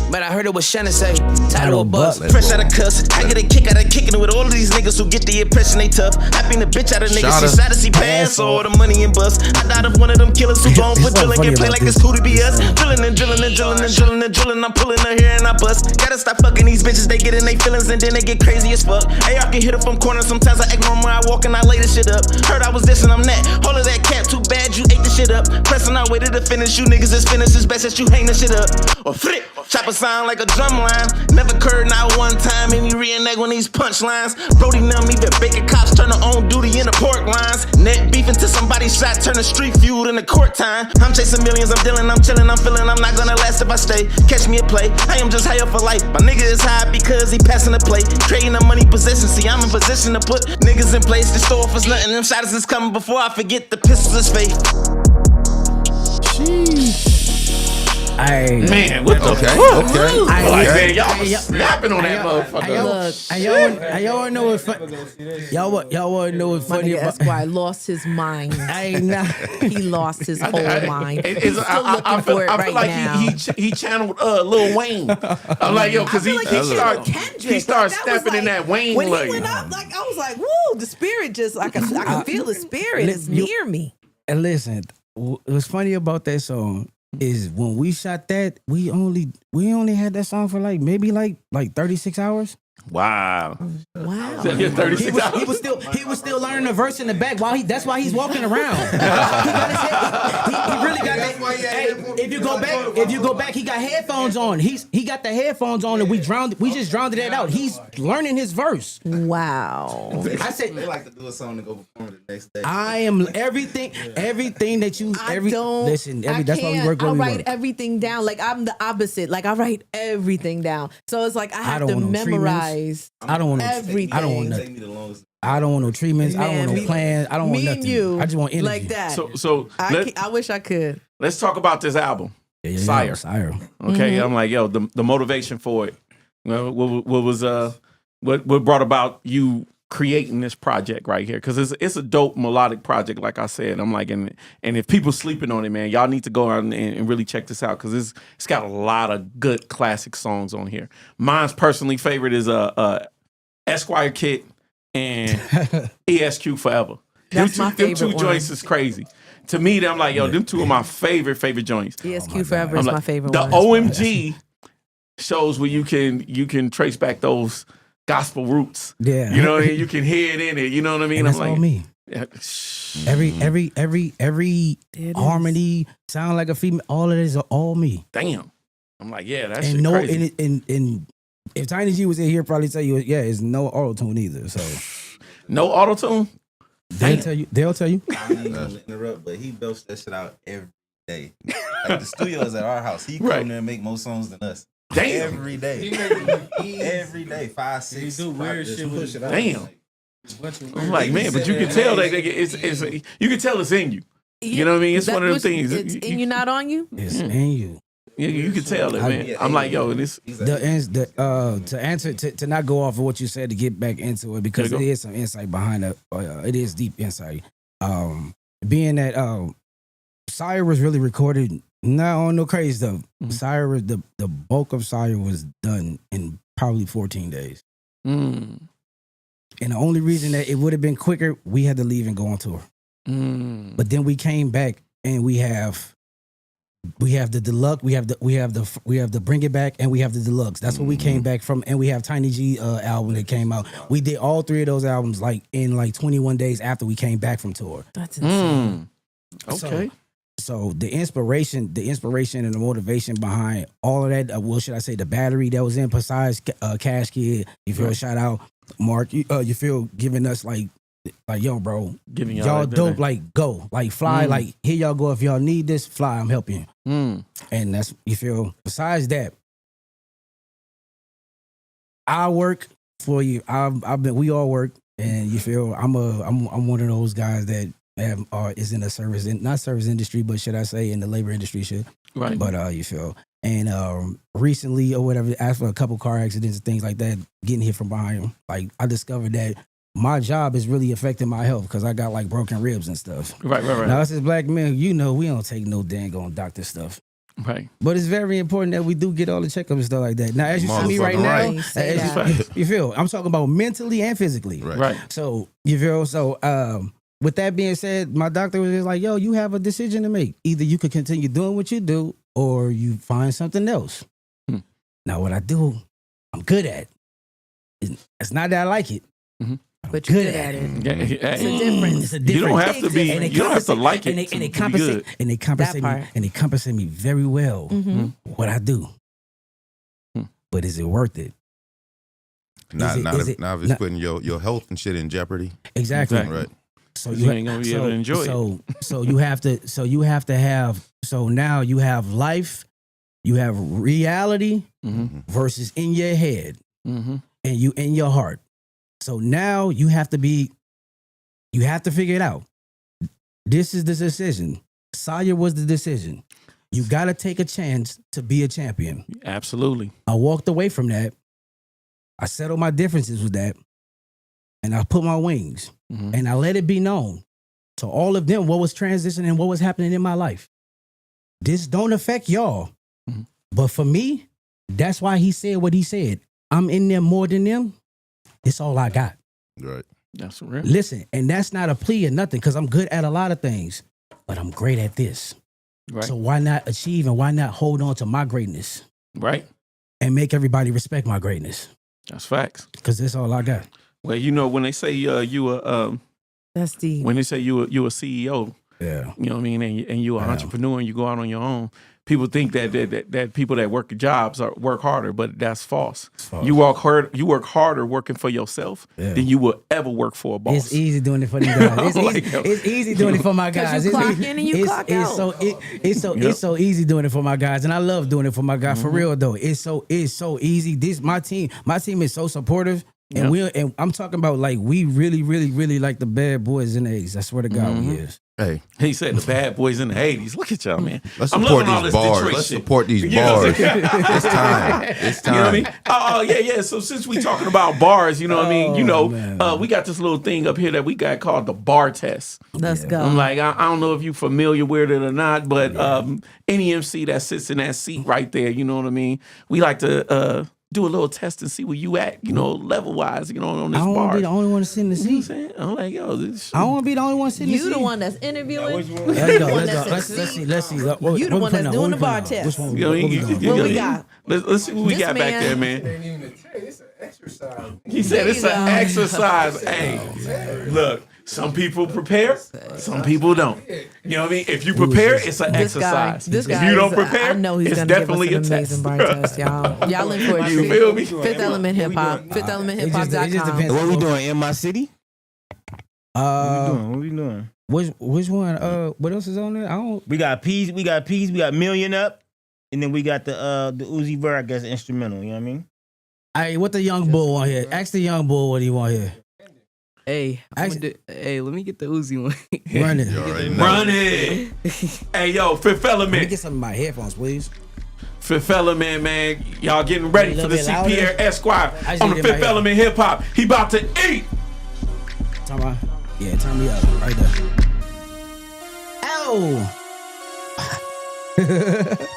But I heard it was Shannon say. Title of bust. Fresh out of cuss. I get a kick out of kicking it with all of these niggas who get the impression they tough. I been the bitch out of niggas. She tried to see pants all the money and bust. I died of one of them killers who gon' put drill and get play like it's cool to be us. Drilling and drilling and drilling and drilling and drilling. I'm pulling her hair and I bust. Gotta stop fucking these bitches. They get in they feelings and then they get crazy as fuck. Hey, I can hit her from corners. Sometimes I act normal. I walk and I lay the shit up. Heard I was this and I'm that. Hold of that cap. Too bad you ate the shit up. Pressing our way to the finish. You niggas is finished. It's best that you hang the shit up. Or flip. Chopper sound like a drum line. Never curved not one time. And he reenact on these punchlines. Brody numb even bacon cops turn their own duty into pork lines. Net beef until somebody shot turn a street feud into court time. I'm chasing millions, I'm dealing, I'm chilling, I'm feeling I'm not gonna last if I stay. Catch me a play, I am just higher for life. My nigga is high because he passing the play. Creating a money possession, see I'm in position to put niggas in place. The store offers nothing, them shots is coming before I forget the pistols is fake. Man, what the fuck? Man, y'all was snapping on that motherfucker. Y'all wanna know what's funny? Y'all wanna know what's My funny nigga about? Esquire lost his mind. He lost his whole mind. I He's still looking for it feel right like now. he channeled Lil Wayne. I'm like, yo, because he started stepping in that Wayne when lane. he went up, like I was like, woo, the spirit just I can feel the spirit is near me. And listen, what's funny about that song is when we shot that, we only had that song for maybe 36 hours. Wow. Wow. 36 hours. He was still learning the verse in the back while that's why he's walking around. He really got that. Hey, if you go back, he got headphones on. He got the headphones on, and we just drowned that out. He's learning his verse. Wow. I said They like to do a song to go perform the next day. I am everything that you listen. That's why we work. I write everything down. Like I'm the opposite. Like I write everything down. So it's like I have to memorize. I don't want everything. I don't want nothing. I don't want no treatments. I don't want no plans. I don't want nothing. You, I just want energy. like that. So I wish I could. let's talk about this album, Sire. Sire. Okay, I'm like, yo, the motivation for it. What brought about you creating this project right here? Because it's a dope melodic project, like I said. I'm like, and if people sleeping on it, man, y'all need to go out and really check this out, because it's got a lot of good classic songs on here. Mine's personally favorite is Esquire Kit and ESQ Forever. That's my favorite Them two one. joints is crazy. To me, I'm like, yo, them two are my favorite joints. ESQ Forever I'm is like, my favorite the one. OMG shows where you can trace back those gospel roots. Yeah. You know what I mean? You can hear it in it. You know what I mean? And that's I'm like, all me. yeah, Every harmony sound like a female. All of it is all me. damn. I'm like, yeah, that's And no, crazy. and if Tiny G was in here, probably tell you, yeah, it's no auto tune either. So No auto tune. they'll tell you. They'll tell you. I ain't gonna interrupt, but he belts that shit out every day. Like the studio is at our house. He come Right. there and make more songs than us. Damn. Every day. Every day. 5, 6. do weird shit with it. Damn. I'm like, man, but you can tell that it's you can tell it's in you. You know what I mean? It's one of them things. It's in you, not on you. It's in you. You can tell it, man. I'm like, yo, this. To answer to not go off of what you said, to get back into it, because There there you go. is some insight behind it. It is deep insight. Being that Sire was really recorded not on no crazy stuff. Sire was the bulk of Sire was done in probably 14 days. Mm. And the only reason that it would have been quicker, we had to leave and go on tour. Mm. But then we came back and we have the deluxe, we have the bring it back, and we have the deluxe. That's what we came back from, and we have Tiny G album that came out. We did all three of those albums in 21 days after we came back from tour. That's insane. Okay. So the inspiration and the motivation behind all of that, what should I say, the battery that was in Pasai's Cash Kid, you feel, shout out Mark, you feel, giving us like yo, bro, Giving y'all that dope, there. like go, like fly, like here y'all go. If y'all need this, fly, I'm helping you. Mm. And that's, you feel, besides that, I work for you. We all work, and you feel, I'm one of those guys that is in the not service industry, but should I say in the labor industry shit. Right. But you feel, and recently or whatever, after a couple car accidents and things like that, getting hit from behind, like I discovered that my job is really affecting my health because I got like broken ribs and stuff. Right. Now, us as black men, we don't take no dang on doctor stuff. Right. But it's very important that we do get all the checkups and stuff like that. Now, as you see me right now, Right. Say that. you feel, I'm talking about mentally and physically. Right. So, you feel, with that being said, my doctor was just like, yo, you have a decision to make. Either you could continue doing what you do or you find something else. Now, what I do, I'm good at. It's not that I like it. But you're good at it. Yeah, It's a difference. It's a You don't difference. have to be. And they You don't have to compensate- like it. and they to be compensate good. and they compensate That me part. and they compensate me very well what I do. But is it worth it? Not is if it's putting your health and shit in jeopody. Exactly. Right. So You ain't gonna be able to enjoy it. So you have to have. So now you have life, you have reality versus in your head, and you in your heart. So now you have to figure it out. This is the decision. Sire was the decision. You got to take a chance to be a champion. Absolutely. I walked away from that. I settled my differences with that. And I put my wings. And I let it be known to all of them what was transitioning and what was happening in my life. This don't affect y'all. But for me, that's why he said what he said. I'm in there more than them. It's all I got. Right. That's real. Listen, and that's not a plea or nothing, because I'm good at a lot of things, but I'm great at this. Right. So why not achieve and why not hold on to my greatness Right. and make everybody respect my greatness? That's facts. Because that's all I got. Well, when they say That's deep. when they say you a CEO, Yeah. you know what I mean, and you an entrepreneur and you go out on your own, people think that people that work jobs work harder, but that's false. You work harder working for yourself than you will ever work for a boss. It's easy doing it for these guys. Like, It's easy doing it for my guys. you It's clock easy- in and you it's- clock it's out. It's so easy doing it for my guys, and I love doing it for my guys. For real though, it's so easy. My team is so supportive. And and I'm talking about like we really, really, really like the bad boys in the 80s. I swear to God, we is. Hey, he said the bad boys in the 80s. Look at y'all, man. Let's I'm support loving all these this bars. Detroit Let's shit. support these You know what I'm bars. saying? It's time. It's time. You know what I mean? Oh, yeah. So since we talking about bars, you know what I mean? We got this little thing up here that we got called the bar test. Let's go. I'm like, I don't know if you're familiar with it or not, but any MC that sits in that seat right there, you know what I mean? We like to do a little test and see where you at, level wise, on this I don't want bar. to be the only one sitting in the You know what I'm seat. saying? I'm like, yo, this I don't want to be the only one sitting in the You seat. the one that's interviewing. Let's go. Let's Let's see. What You the we one putting that's on? doing What the we bar putting on? test. Which one? You know, What we got? Let's see what we This got back there, man- man. He said it's an exercise. Hey, look, some people prepare, some people don't. You know what I mean? If you prepare, it's an exercise. This guy. If you don't is- prepare, I know he's it's gonna give definitely us a an amazing test. bar test, y'all. Y'all in for a You treat. feel me? Fifth Element Hip Hop. It just FifthElementHipHop.com. depends. What we doing in my city? What we doing? Which one? What else is on there? I don't. We got Peas, we got Million Up, and then we got the Uzi Vert, I guess, instrumental. You know what I mean? Hey, what the young bull want here? Ask the young bull what he want here. Hey, let me get the Uzi one. Run it. You already know. Run it. Hey, yo, Fifth Let me Element. get some of my headphones, please. Fifth Element, man. Y'all getting ready A for little the bit louder. CPR Esquire I just on the need to get Fifth my- Element Hip Hop. He about to eat. Turn my, yeah, turn me up right there. Ow!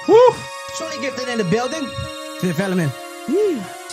Woo! Shorty gifted in the building. Fifth Element.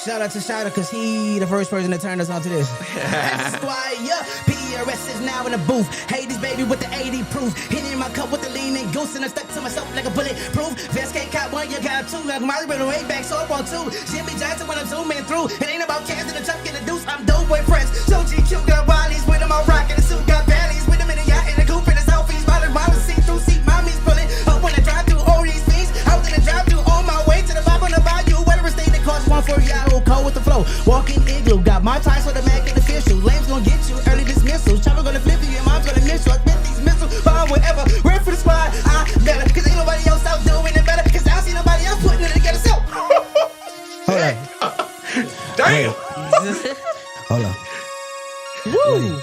Shout out to Shada because he the first person that turned us on to this. Esquire, PRS is now in the booth. Hades baby with the 80 proof. Hitting my cup with the lean and goose and I stuck to myself like a bulletproof. Vest can't cop one, you got two. Like Molly been way back, so I'm on two. Jimmy Johnson when I'm zooming through. It ain't about cans in the truck in the deuce. I'm dope boy friends. So GQ got Wiley's with him. I'm rocking the suit, got Bally's with him in the yacht in the coupe in the selfies. Molly see through seat, mommy's pulling up when I drive through all these things. Out in the drive through on my way to the bar on the bayou. Whatever state that costs one for Yahoo. Cold with the flow. Walking igloo. Got my ties for the Mac and official. Lames gonna get you early dismissal. Chopper gonna flip you and mom's gonna miss you. I spent these missiles. Bomb whatever. Ready for the squad. I better. Cause ain't nobody else out doing it better. Cause I don't see nobody else putting it together. So. Hold on. Damn. Hold on. Woo!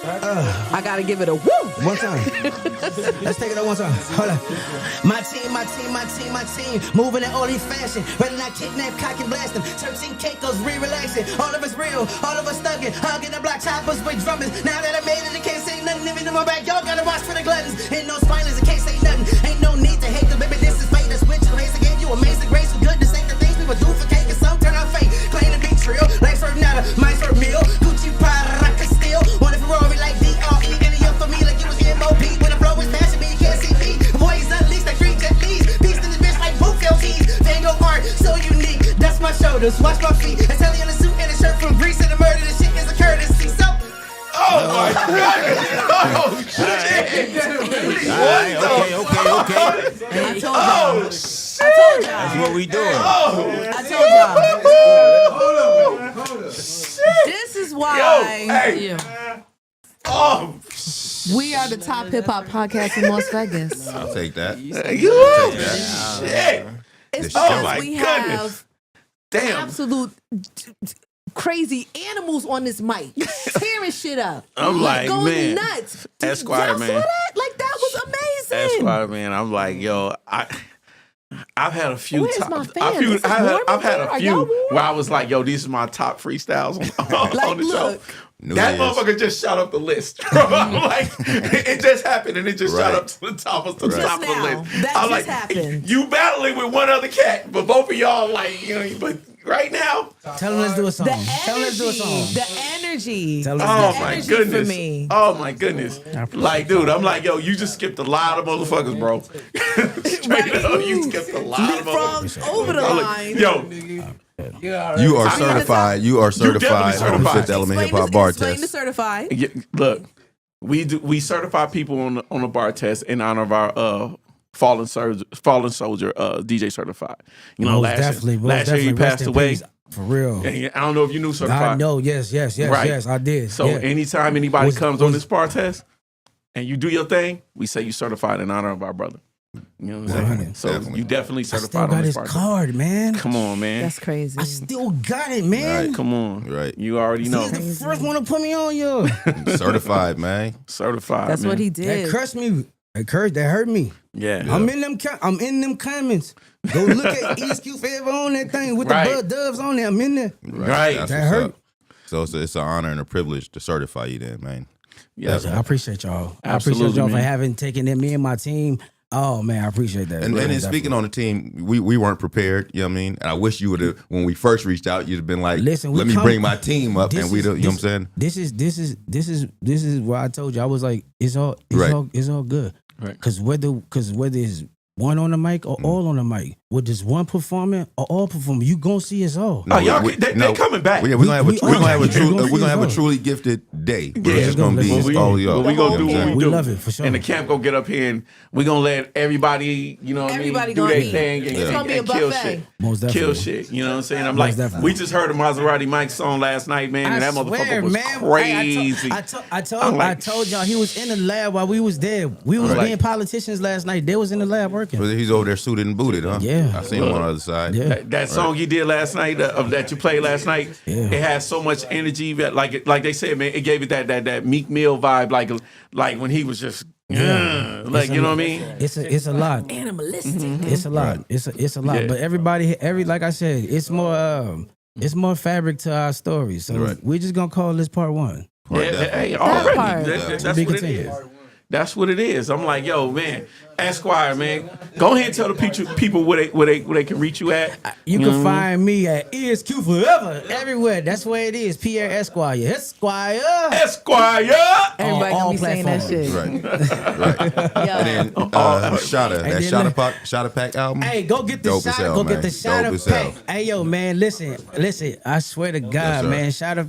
I gotta give it a woo. One time. Let's take it up one time. Hold on. My team. Moving in orderly fashion. Ready not kidnap, cock and blast them. 13 Keikos, re-relaxing. All of us real, all of us thugging. Hugging the block choppers with drummers. Now that I made it, I can't say nothing. Even in my back, y'all gotta watch for the gluttons. Ain't no spoilers, I can't say nothing. Ain't no need to hate the baby. This is fate. The switch of race again. You amazing grace for good. This ain't the things people do for cake and some turn out fake. Claim to be trill. Life serve nada, mine serve meal. Gucci Prada, rock a steal. One if Ferrari like D.R.E. And it up for me like it was M.O.P. When the flow is passion me, you can't see me. The boy is unleashed like Dream Jet Bees. Beast in this bitch like Boot LTs. Van Gogh art, so unique. That's my shoulders, watch my feet. Italian suit and a shirt from Greece and the murder. This shit is a courtesy. So. Oh my God. Oh shit. Okay. I told y'all. Oh shit. I told y'all. That's what we doing. I told y'all. Hold on. This is why Hey. yeah, Oh, we are the top hip hop podcast in Las Vegas. I'll take that. shit. It's Oh because my we goodness. have Damn. absolute crazy animals on this mic, tearing shit up. I'm like, going man. nuts. Esquire, Y'all man. saw that? Like that was amazing. Esquire, man. I'm like, yo, I've had a few Where's top, my a fan? few, Is it warm I've had in a here? Are few y'all warm? where I was like, yo, these are my top freestyles on Like, the show. look. That motherfucker just shot up the list. I'm like, it just happened and it just shot Right. up to the top of the Right. top of the Just now. list. That I'm just like, happened. you battling with one other cat, but both of y'all like, but right now, Tell him let's do a song. The Tell him let's do a song. energy, the energy. Tell him oh let's do a my energy goodness. for me. Oh my goodness. Like, dude, I'm like, yo, you just skipped a lot of motherfuckers, bro. Straight up, you skipped a lot of motherfuckers. Leapfrogs over the I'm line. like, yo, You are certified. You are certified definitely on the certified. Fifth Element Hip Hop Bar Explain the Test. certified. yeah, look, we certify people on the bar test in honor of our fallen soldier DJ certified. You know, Most definitely. last year he Rest passed in away. peace. For real. And I don't know if you knew certified. I know. Yes, Right. I did. So yeah. anytime anybody Was- comes on was- this bar test and you do your thing, we say you certified in honor of our brother. You know what I'm saying? 100. So Definitely. you definitely I still certified got on this his bar test. card, man. Come on, man. That's crazy. I still got it, man. Right. Come on. Right. You already know. He's the first one to put me on, yo. Certified, man. Certified. That's man. what he That did. crushed me. That hurt me. Yeah. I'm in them comments. Go look at ESQ Forever on that thing with Right. the Bud Doves on there. I'm in there. Right. That's That what's hurt. up. So it's an honor and a privilege to certify you then, man. Yeah. I appreciate y'all. I Absolutely, appreciate y'all for man. having taken me and my team Oh man, I appreciate that. And then speaking on the team, we weren't prepared. You know what I mean? And I wish you would have, when we first reached out, you'd have been like, Listen, let me bring my team up, and we'd have, you know what I'm saying? This is why I told you. I was like, it's all good. Right. Cause whether it's one on the mic or all on the mic, with just one performing or all performing, you gonna see us all. No, y'all, they coming back. We're gonna have a truly gifted day. It's just gonna be all y'all. We gonna do what we do. Love it for sure. And the camp gonna get up here and we gonna let everybody, you know what I mean, do their thing and, It's gonna be a kill buffet. shit. Most definitely. Kill shit. You know what I'm saying? I'm Most like, definitely. we just heard a Maserati Mike song last night, man, and that motherfucker was crazy. I told y'all he was in the lab while we was there. We was being politicians last night. They was in the lab working. But he's over there suited and booted, huh? Yeah. I seen him on the other side. Yeah. That song you did last night, that you played last night, it had so much energy. That, like they said, man, it gave it that Meek Mill vibe, like when he was just, like, you know what I mean? It's a lot. Animalistic. It's a lot. It's a lot. Yeah. But like I said, it's more fabric to our story. So we're just gonna call this part one. Hey, part. already. That's what it is. That's what it is. I'm like, yo, man, Esquire, man, go ahead and tell the people where they can reach you at. You can find me at ESQ Forever everywhere. That's where it is. Pierre Esquire. Esquire. Everybody gonna be saying that shit. Right. And then Shada, that Shada Pack album. Hey, go get the Dope as shot. hell, Go man. get the shot Dope of as hell. pack. Hey, yo, man, listen. I swear to God, sir. man. Shada.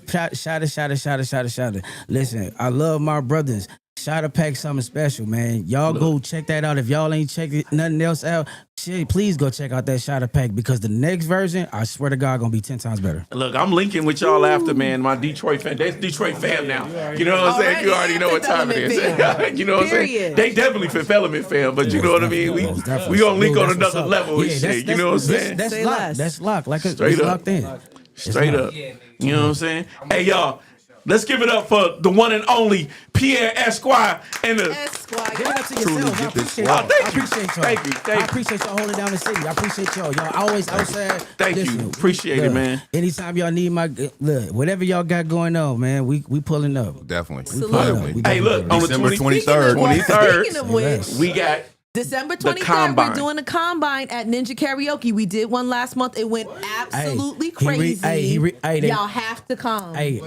Listen, I love my brothers. Shada Pack something special, man. Y'all go check that out. If y'all ain't checked nothing else out, shit, please go check out that Shada Pack because the next version, I swear to God, gonna be 10 times better. Look, I'm linking with y'all after, man. My Detroit fan, that's Detroit fam now. You know what I'm saying? You already know what time it is. You know what I'm saying? They definitely Fifth Element fam, but you know what I mean? We gonna link on another level and shit. You know what I'm saying? That's locked. That's locked. Like Straight it's up. locked in. Straight up. You know what I'm saying? Hey, y'all. Let's give it up for the one and only Pierre Esquire and the Give it up to yourselves. I appreciate y'all. I appreciate y'all holding down the city. I appreciate y'all. Y'all always outside. Thank you. Appreciate it, man. Anytime y'all need my look, whatever y'all got going on, man, we pulling up. Definitely. We pulling up. Hey, look, on the December 23rd, Speaking of which, we got December The 23rd, Combine. we're doing a combine at Ninja Karaoke. We did one last month. It went absolutely crazy. Y'all have to come. Hey,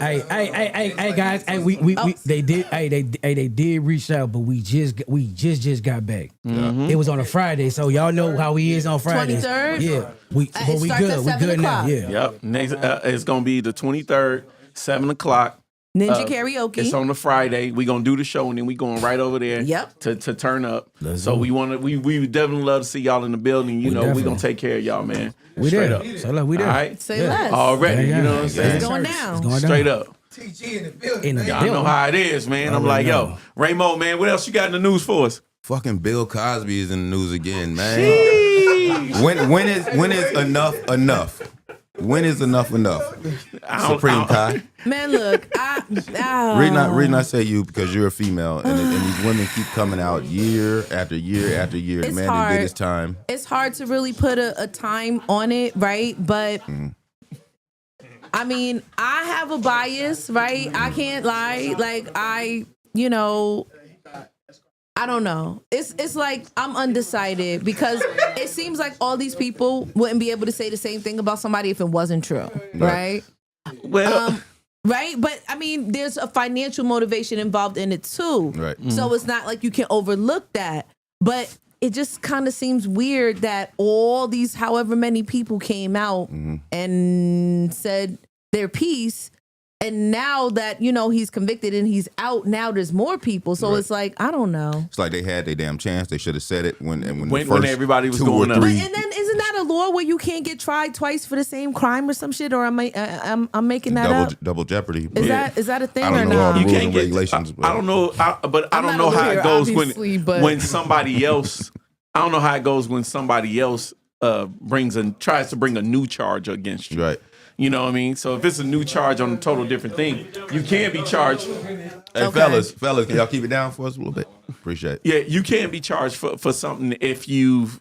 guys. Hey, they did reach out, but we just got back. It was on a Friday, so y'all know how he is on Fridays. 23rd? Yeah, we starts good. at We 7 good now. o'clock. Yeah. Yep. Next, it's gonna be the 23rd, 7 o'clock. Ninja Karaoke. It's on the Friday. We gonna do the show and then we going right over there. Yep. To turn up. go. So we would definitely love to see y'all in the building. You know, we definitely. gonna take care of y'all, man. We Straight there. up. So look, we there. All right. Say less. Already. Yeah, You know what I'm saying? It's going down. It's going Straight down. up. In the Y'all know how it is, man. I'm like, yo, Raymo, man, what else you got in the news for us? Fucking Bill Cosby is in the news again, man. When is enough? When is enough? Supreme Kai. Man, look, Reason I say you because you're a female and these women keep coming out year after year after year. The It's man hard. that did his time. It's hard to really put a time on it, right? But I mean, I have a bias, right? I can't lie. Like I don't know. It's like I'm undecided because it seems like all these people wouldn't be able to say the same thing about somebody if it wasn't true, right? Well, Right? But I mean, there's a financial motivation involved in it too. Right. So it's not like you can overlook that. But it just kind of seems weird that all these however many people came out and said their piece. And now that, he's convicted and he's out, now there's more people. So it's like, I don't know. It's like they had their damn chance. They should have said it when When everybody was 2 going or up. 3. And then isn't that a law where you can't get tried twice for the same crime or some shit? Or I'm making that up? Double jeopardy. Is that a thing I don't or know all not? the You rules can't and get. regulations. I don't know. But I I'm don't not know a how lawyer, it goes obviously, but- when somebody else. I don't know how it goes when somebody else tries to bring a new charge against you. Right. You know what I mean? So if it's a new charge on a total different thing, you can't be charged. Hey, fellas, can y'all keep it down for us a little bit? Appreciate it. Yeah, you can't be charged for something if you've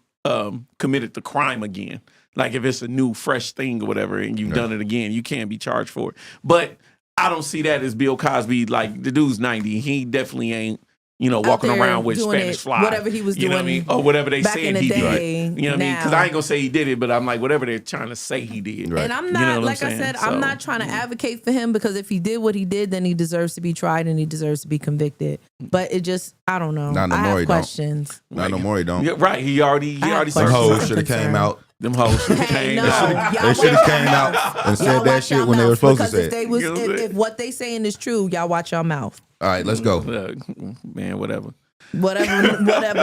committed the crime again. Like if it's a new, fresh thing or whatever, and you've done it again, you can't be charged for it. But I don't see that as Bill Cosby. Like the dude's 90, he definitely ain't walking there around with doing Spanish it, fly. whatever he was You know what I doing mean? Or whatever they back said in the he day, did. You know what I mean? Because now. I ain't gonna say he did it, but I'm like, whatever they're trying to say he did. And I'm You not, know what like I saying? said, So, I'm not trying to advocate for him because if he did what he did, then he deserves to be tried and he deserves to be convicted. But it just, I don't know. Not no I more, have he don't. questions. Not no more, he don't. Yeah, right. He already Them served hoes time. should have came out. Them hoes should have Hey, came no, out. y'all They should have watch came y'all out mouth. and said Y'all that watch shit y'all when they were mouth, supposed to because say if they it. was, You know what I'm if saying? what they saying is true, y'all watch your mouth. All right, let's go. Man, whatever. Whatever,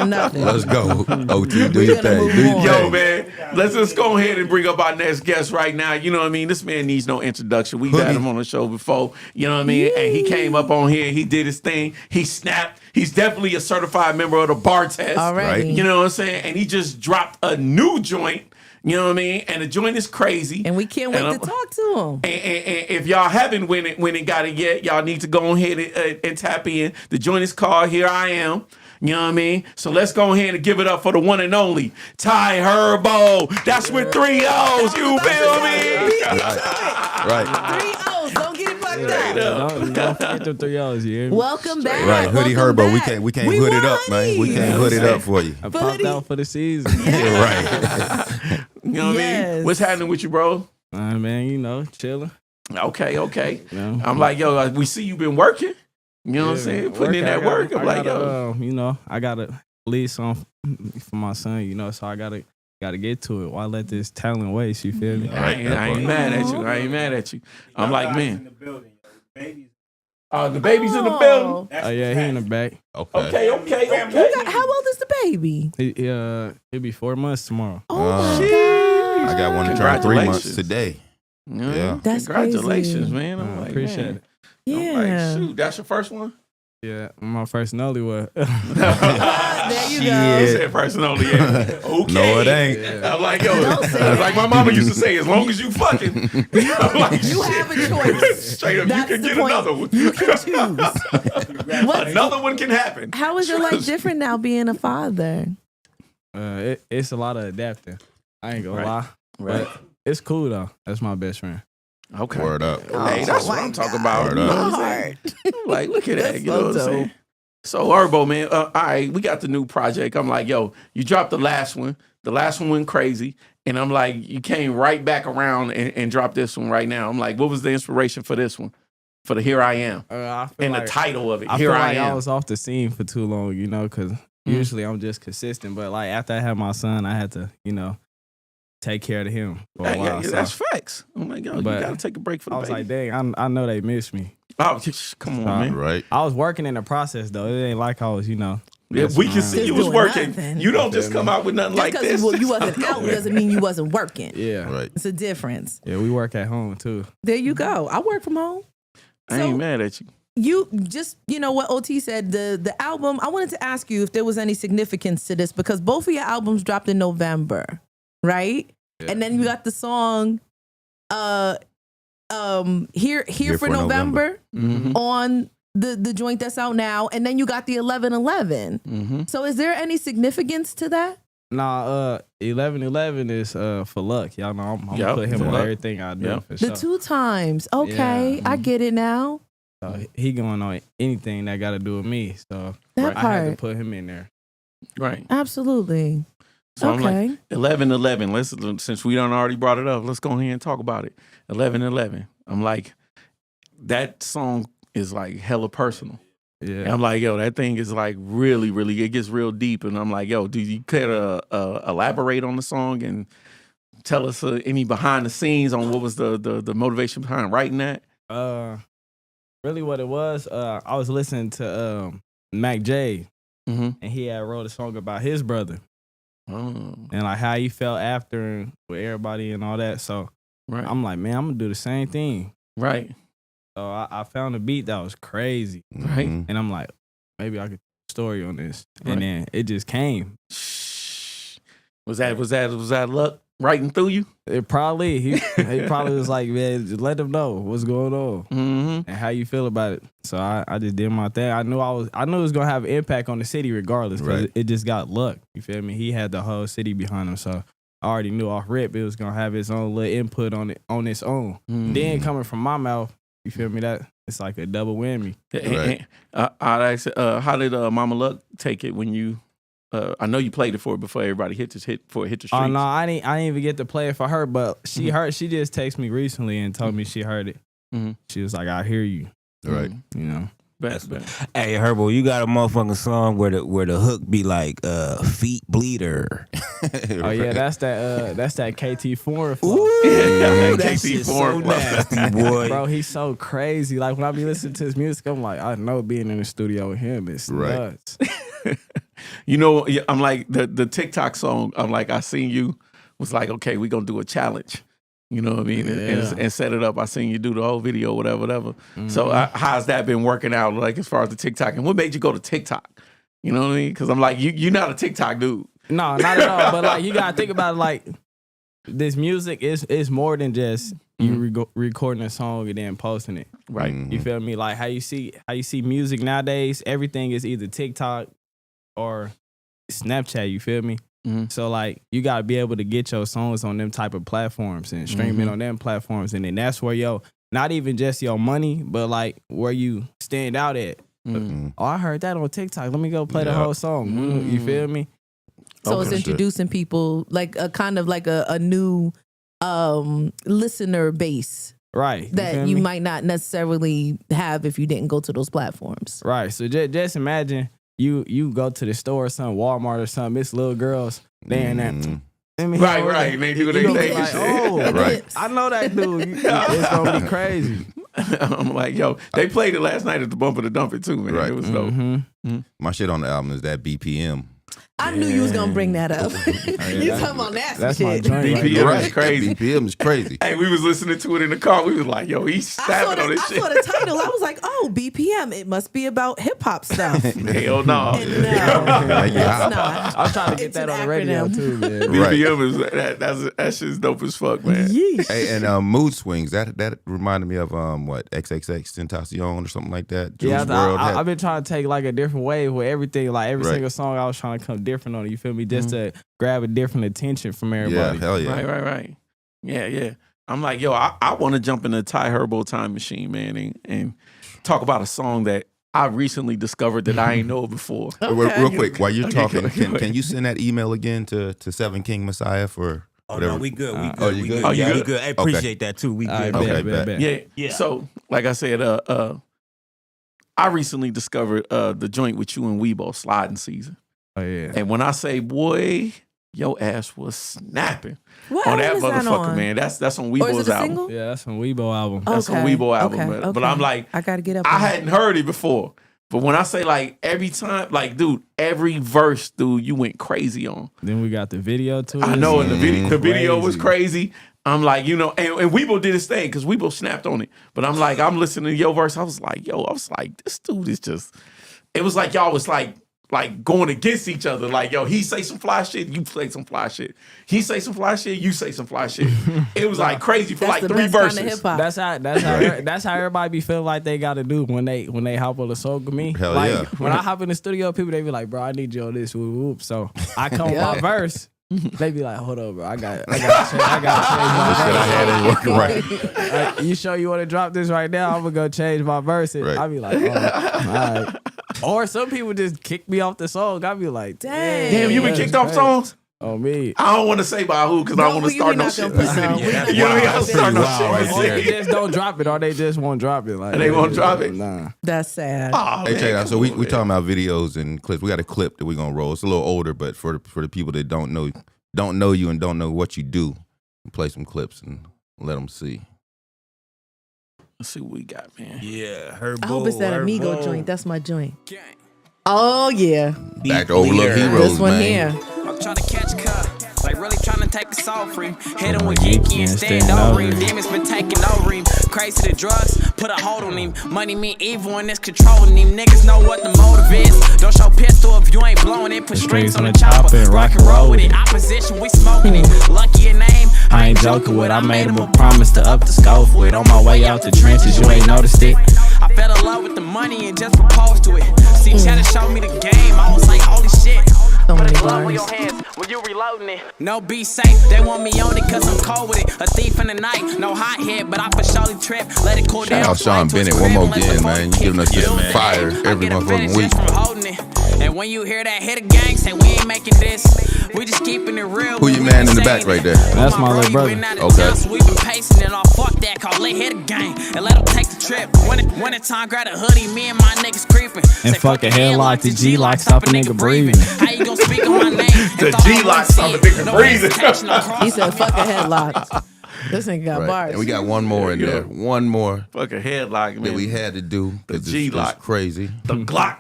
nothing. Let's go. OT, do We're your gonna thing. move Do your on. Yo, thing. man, let's just go ahead and bring up our next guest right now. You know what I mean? This man needs no introduction. We've had him on the show before. You know what I mean? And he came up on here. He did his thing. He snapped. He's definitely a certified member of the bar test. Already. You know what I'm saying? And he just dropped a new joint. You know what I mean? And the joint is crazy. And we can't wait And to talk to him. And if y'all haven't went and got it yet, y'all need to go ahead and tap in. The joint is called Here I Am. You know what I mean? So let's go ahead and give it up for the one and only Ty Herbo. That's with 3 O's. You feel me? Right. 3 O's. Don't get it fucked up. Don't forget them 3 O's. You hear me? Welcome back. Right. Hoodie Welcome Herbo. back. We can't We hood it want up, man. We hoodies. can't hood it up for you. I popped out for the season. Right. You know what I Yes. mean? What's happening with you, bro? Man, you know, chilling. Okay. Yeah. I'm like, yo, we see you been working. You know what I'm saying? Putting in that work. I'm like, yo. you know, I gotta lead some for my son. You know, so I gotta get to it. Why let this talent waste? You feel me? I ain't mad at you. I'm like, man. The baby's in the building. Oh yeah, he in the back. Okay. How old is the baby? He'll be 4 months tomorrow. Oh my God. I got one to turn 3 months today. Yeah. That's Congratulations, crazy. man. I'm like, Appreciate man. it. Yeah. I'm like, shoot, that's your first one? Yeah, my first and only one. There you You go. said first and only. Yeah. Okay. No, it ain't. I'm like, yo, Don't say like my mama used to say, as long as you fucking, I'm like, You have a choice. straight up, That's you can the get point. another one. You can choose. Another one can happen. How is your life different now being a father? It's a lot of adapting. I ain't gonna lie, Right. but it's cool though. That's my best friend. Okay. Word up. Hey, that's what I'm talking about. Word You know up. what I'm saying? Like, look at that. That's You know what I'm so saying? So, Herbo, man, all right, we got the new project. I'm like, yo, you dropped the last one. The last one went crazy. And I'm like, you came right back around and dropped this one right now. I'm like, what was the inspiration for this one? For the Here I Am. I feel And like, the title of it, I Here feel I like Am. I was off the scene for too long, you know, because usually I'm just consistent. But like after I had my son, I had to, you know, take care of him for a while. Yeah, that's facts. I'm like, yo, you But got to take a break for the I was baby. like, dang, I know they miss me. Oh, come on, man. Right. I was working in the process though. It ain't like I was, you know. Yeah, messing we can around. see Just you was doing working. nothing. You don't just come out with nothing Just like because this. you wasn't out doesn't mean you wasn't working. Yeah. Right. It's a difference. Yeah, we work at home too. There you go. I work from home. I ain't mad at you. You just, you know what OT said, the album, I wanted to ask you if there was any significance to this because both of your albums dropped in November, right? Yeah. And then you got the song Here for November on the joint that's out now, and then you got the 11/11. Mm-hmm. So is there any significance to that? Nah, 11/11 is for luck. Y'all know I'm Yep, gonna put him for on luck. everything I do Yep. for The sure. 2 times. Okay, I get it now. So he going on anything that got to do with me. So That I had to part. put him in there. Right. Absolutely. So I'm Okay. like, 11/11. Since we done already brought it up, let's go ahead and talk about it. 11/11. I'm like, that song is like hella personal. Yeah. And I'm like, yo, that thing is like really, really, it gets real deep. And I'm like, yo, do you care to elaborate on the song and tell us any behind the scenes on what was the motivation behind writing that? Really what it was, I was listening to Mac J, Mm-hmm. and he had wrote a song about his brother Oh, and like how he felt after and with everybody and all that. So right. I'm like, man, I'm gonna do the same thing. Right. So I found a beat that was crazy, Right. Mhm. and I'm like, maybe I could tell a story on this, Right. and then it just came. Was that luck writing through you? It probably he probably was like, man, just let them know what's going on Mm-hmm. and how you feel about it. So I just did my thing. I knew it was gonna have an impact on the city regardless, because Right. it just got luck. You feel me? He had the whole city behind him, so I already knew off rip it was gonna have its own little input on it on its own. Mm-hmm. Then coming from my mouth, you feel me? it's like a double whammy. Right. I'd ask, how did Mama Luck take it when you? I know you played it for her before everybody hit the streets. Oh no, I didn't even get to play it for her, but she heard. She just texted me recently and told me she heard it. She was like, "I hear you." Right. You know. Hey Herbo, you got a motherfucking song where the hook be like feet bleeder. Oh yeah, that's that KT Foreign flow. Ooh, yeah, that KT Foreign so nasty, boy. Bro, he's so crazy. Like when I be listening to his music, I'm like, I know being in the studio with him is nuts. You know, I'm like the TikTok song. I'm like, I seen you was like, okay, we gonna do a challenge. You know what I mean? And set it up. I seen you do the whole video, whatever. So how's that been working out? Like as far as the TikTok, and what made you go to TikTok? You know what I mean? Because I'm like, you're not a TikTok dude. No, not at all. But like, you gotta think about it, like this music is more than just you recording a song and then posting it. Right. You feel me? Like how you see music nowadays. Everything is either TikTok or Snapchat. You feel me? So like you gotta be able to get your songs on them type of platforms and stream it on them platforms, and then that's where not even just your money, but like where you stand out at. Oh, I heard that on TikTok. Let me go play the whole song. You feel me? So it's introducing people like a kind of like a new listener base. Right. That you might not necessarily have if you didn't go to those platforms. Right. So just imagine you go to the store or something, Walmart or something, it's little girls, they in that. Right. They do what they think. Like, oh, right. I know that dude. It's gonna be crazy. I'm like, yo, they played it last night at the Bump of the Dump It too, man. Right. It was dope. My shit on the album is that BPM. I knew you was gonna bring that up. You talking about nasty shit. BPM is crazy. BPM is crazy. Hey, we was listening to it in the car. We was like, yo, he's stabbing on this shit. I saw the title. I was like, oh, BPM. It must be about hip hop stuff. Hell no. It's not. I'm trying to get that on the radio too, man. BPM is that shit's dope as fuck, man. Hey, and Mood Swings, that reminded me of what, XXX Tentacion or something like that. Yeah, Juice WRLD had. I've been trying to take like a different way with everything, like every single song I was trying to come different on it, you feel me? Just to grab a different attention from everybody. Yeah, hell yeah. Right. Yeah. I'm like, yo, I want to jump in the Ty Herbo time machine, man, and talk about a song that I recently discovered that I ain't know before. Real quick, while you're talking, can you send that email again to Seven King Messiah for whatever? Oh, no, we good. We good. Oh, you good? Oh, you Yeah, good? we good. I appreciate that too. We good. Okay, Yeah. So, like I said, I recently discovered the joint with you and Weibo, Sliding Season. Oh yeah. And when I say, boy, your ass was snapping What on that album is that motherfucker, on? man. That's on Or is Weibo's it a album. single? Yeah, that's from Weibo album. That's on Weibo album. Okay. But I'm like, I gotta get up. I on that. hadn't heard it before. But when I say like every time, like, dude, every verse, dude, you went crazy on. Then we got the video too. I know, and the video was crazy. I'm like, you know, and Weibo did his thing because Weibo snapped on it. But I'm like, I'm listening to your verse. I was like, this dude is just. It was like y'all was like going against each other. Like, yo, he say some fly shit, you say some fly shit. He say some fly shit, you say some fly shit. It was like crazy for like 3 verses. That's how everybody be feeling like they got to do when they hop on the song with me. Hell like, yeah. When I hop in the studio, people they be like, bro, I need you on this. Whoop, whoop. So I come with my verse. They be like, hold up, bro. I got change my verse. Like, you sure you want to drop this right now? I'm gonna go change my verse. Right. I be like, oh, all right. Or some people just kick me off the song. I be like, Damn, you been kicked off songs? Oh me. I don't want to say by who because I don't want to start no shit. You know what I mean? I don't start no shit. Or they just don't drop it, or they just won't drop it. Like And they won't drop it? Nah. That's sad. Oh, Hey, man, check it out. come So we on, talking about videos and clips. We got a clip that we're gonna roll. It's a little older, but for the people that don't know you and don't know what you do, play some clips and let them see. Let's see what we got, man. Yeah, Herbo. I hope it's that Amigo joint. That's my joint. Oh yeah. Back to Overlook Heroes, This one man. here. I'm trying to catch a cut. Like really trying to take the soul free. Hit him with Yiki and stand over him. Demons been taking over him. Crazy to drugs, put a hold on him. Money mean evil and it's controlling him. Niggas know what the motive is. Don't show pistol if you ain't blowing it. Put strings on the chopper, rock and roll with it. Opposition, we smoking it. Lucky a name, I ain't joking with. I made him a promise to up the scope for it. On my way out the trenches, you ain't noticed it. I fell in love with the money and just proposed to it. See, Cheddar showed me the game. I was like, holy shit. So many but glove on your hands when you reloading it. No, be safe. They want me on it cause I'm cold with it. A thief in the night, no hot head, but I for surely trip. Let it cool down. Shout out Sean Bennett one more again, man. You giving us this fire every motherfucking week. From holding it. And when you hear that hit a gang, say we ain't making this. We just keeping it real. Who your man in the back right there? That's my little brother. Okay. So we been pacing it all. Fuck that, call it hit a gang. And let them take the trip. When the time grab a hoodie, me and my niggas creeping. And fuck a headlock, the G-lock, stop a nigga breathing. How you gon' speak on my name? The G-lock, stop a nigga breathing. He said, fuck a headlock. This nigga got Right. bars. And we got one more in there. One more. Fuck a headlock, man. That we had to do. The It's G-lock. crazy. The Glock.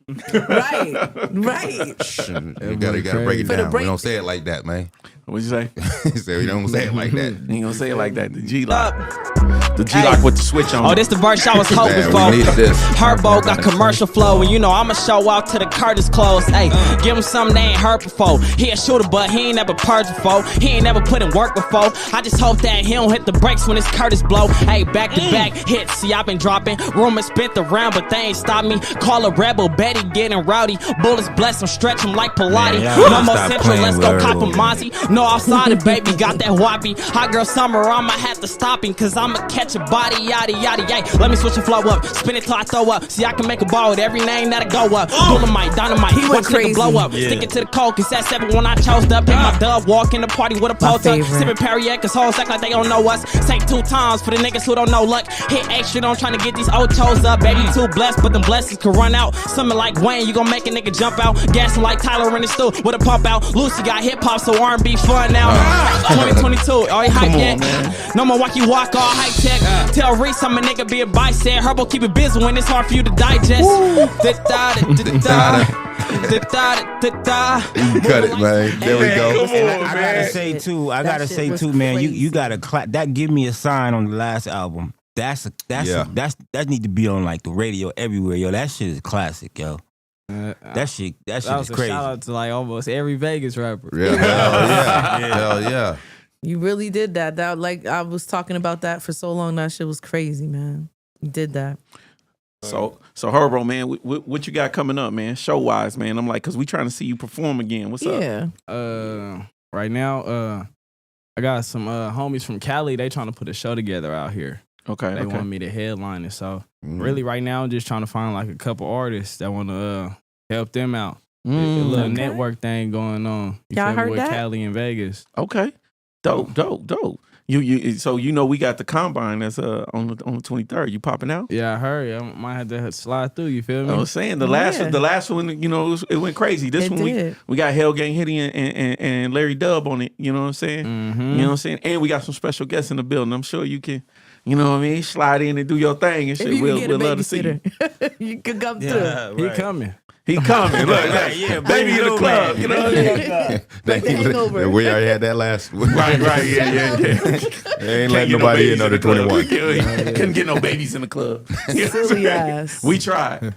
Right. You gotta break it For the down. break- We don't say it like that, man. What'd you say? He said we don't say it like that. You ain't gonna say it like that. The G-lock. The G-lock with the switch on. Oh, this the verse I was hoping Man, for. we needed this. Herbo got commercial flow, and you know I'ma show out to the Curtis clothes. Hey, give him something they ain't heard before. He a shooter, but he ain't never purged before. He ain't never put in work before. I just hope that he don't hit the brakes when it's Curtis blow. Hey, back to back hits. See, I've been dropping. Rumors spent around, but they ain't stop me. Call a rebel, Betty getting rowdy. Bullets bless him, stretch him like Pilates. Man, y'all No more stop Central, playing let's with go her, cop a man. Mozzie. No outside it, baby, got that whoppy. Hot girl summer, I'ma have to stop him, cause I'ma catch a body, yada, yada, yay. Let me switch the flow up, spin it till I throw up. See, I can make a ball with every name that'll go up. Dynamite, He went crazy. blow up. Yeah. Stick it to the cold, cause that's 7 when I chose to pick my dub. Walk in the party with a pole tuck. favorite. Sipping Perrier, cause hoes act like they don't know us. Say 2 times for the niggas who don't know luck. Hit extra, I'm trying to get these old toes up. Baby, too blessed, but them blessings could run out. Something like Wayne, you gon' make a nigga jump out. Gassing like Tyler in the stool with a pump out. Lucy got hip hop, so R&B fun now. 2022, all he hype yet. No more walkie walk, all high tech. Tell Reese I'm a nigga be a bicep. Herbo keep it busy when it's hard for you to digest. Cut it, man. There we go. And I gotta say too, That shit was man, you crazy. gotta that give me a sign on the last album. That need to be on like the radio everywhere, yo. That shit is classic, yo. That shit That is was a crazy. shout out to like almost every Vegas rapper. Yeah, hell yeah. Hell yeah. You really did that. That like I was talking about that for so long. That shit was crazy, man. You did that. So Herbo, man, what you got coming up, man? Show wise, man. I'm like, cause we trying to see you perform again. What's up? Yeah. Right now, I got some homies from Cali. They trying to put a show together out here. Okay. They want me to headline it. So Mm. really, right now, I'm just trying to find like a couple artists that want to help them out. A little okay. network thing going on. You Y'all feel me, heard with that? Cali and Vegas. Okay. Dope. You so you know we got the combine that's on the 23rd. You popping out? Yeah, I heard. I might have to slide through. You feel me? I was saying the Yeah. last one, you know, it went crazy. This It one did. we got Hell Gang Hitty and Larry Dub on it. You know what I'm saying? Mhm. You know what I'm saying? And we got some special guests in the building. I'm sure you can, you know what I mean, slide in and do your thing and If shit. you We'll can get a love to see you. babysitter, you could come through. He coming. He coming. Look, Yeah, baby in the Blue club. Man. You know what I mean? Like the hangover. We already had that last. Right, yeah. They ain't Can't letting get nobody babies in under the club. 21. Couldn't get no babies in the club. You know what I'm Silly saying? ass. We tried.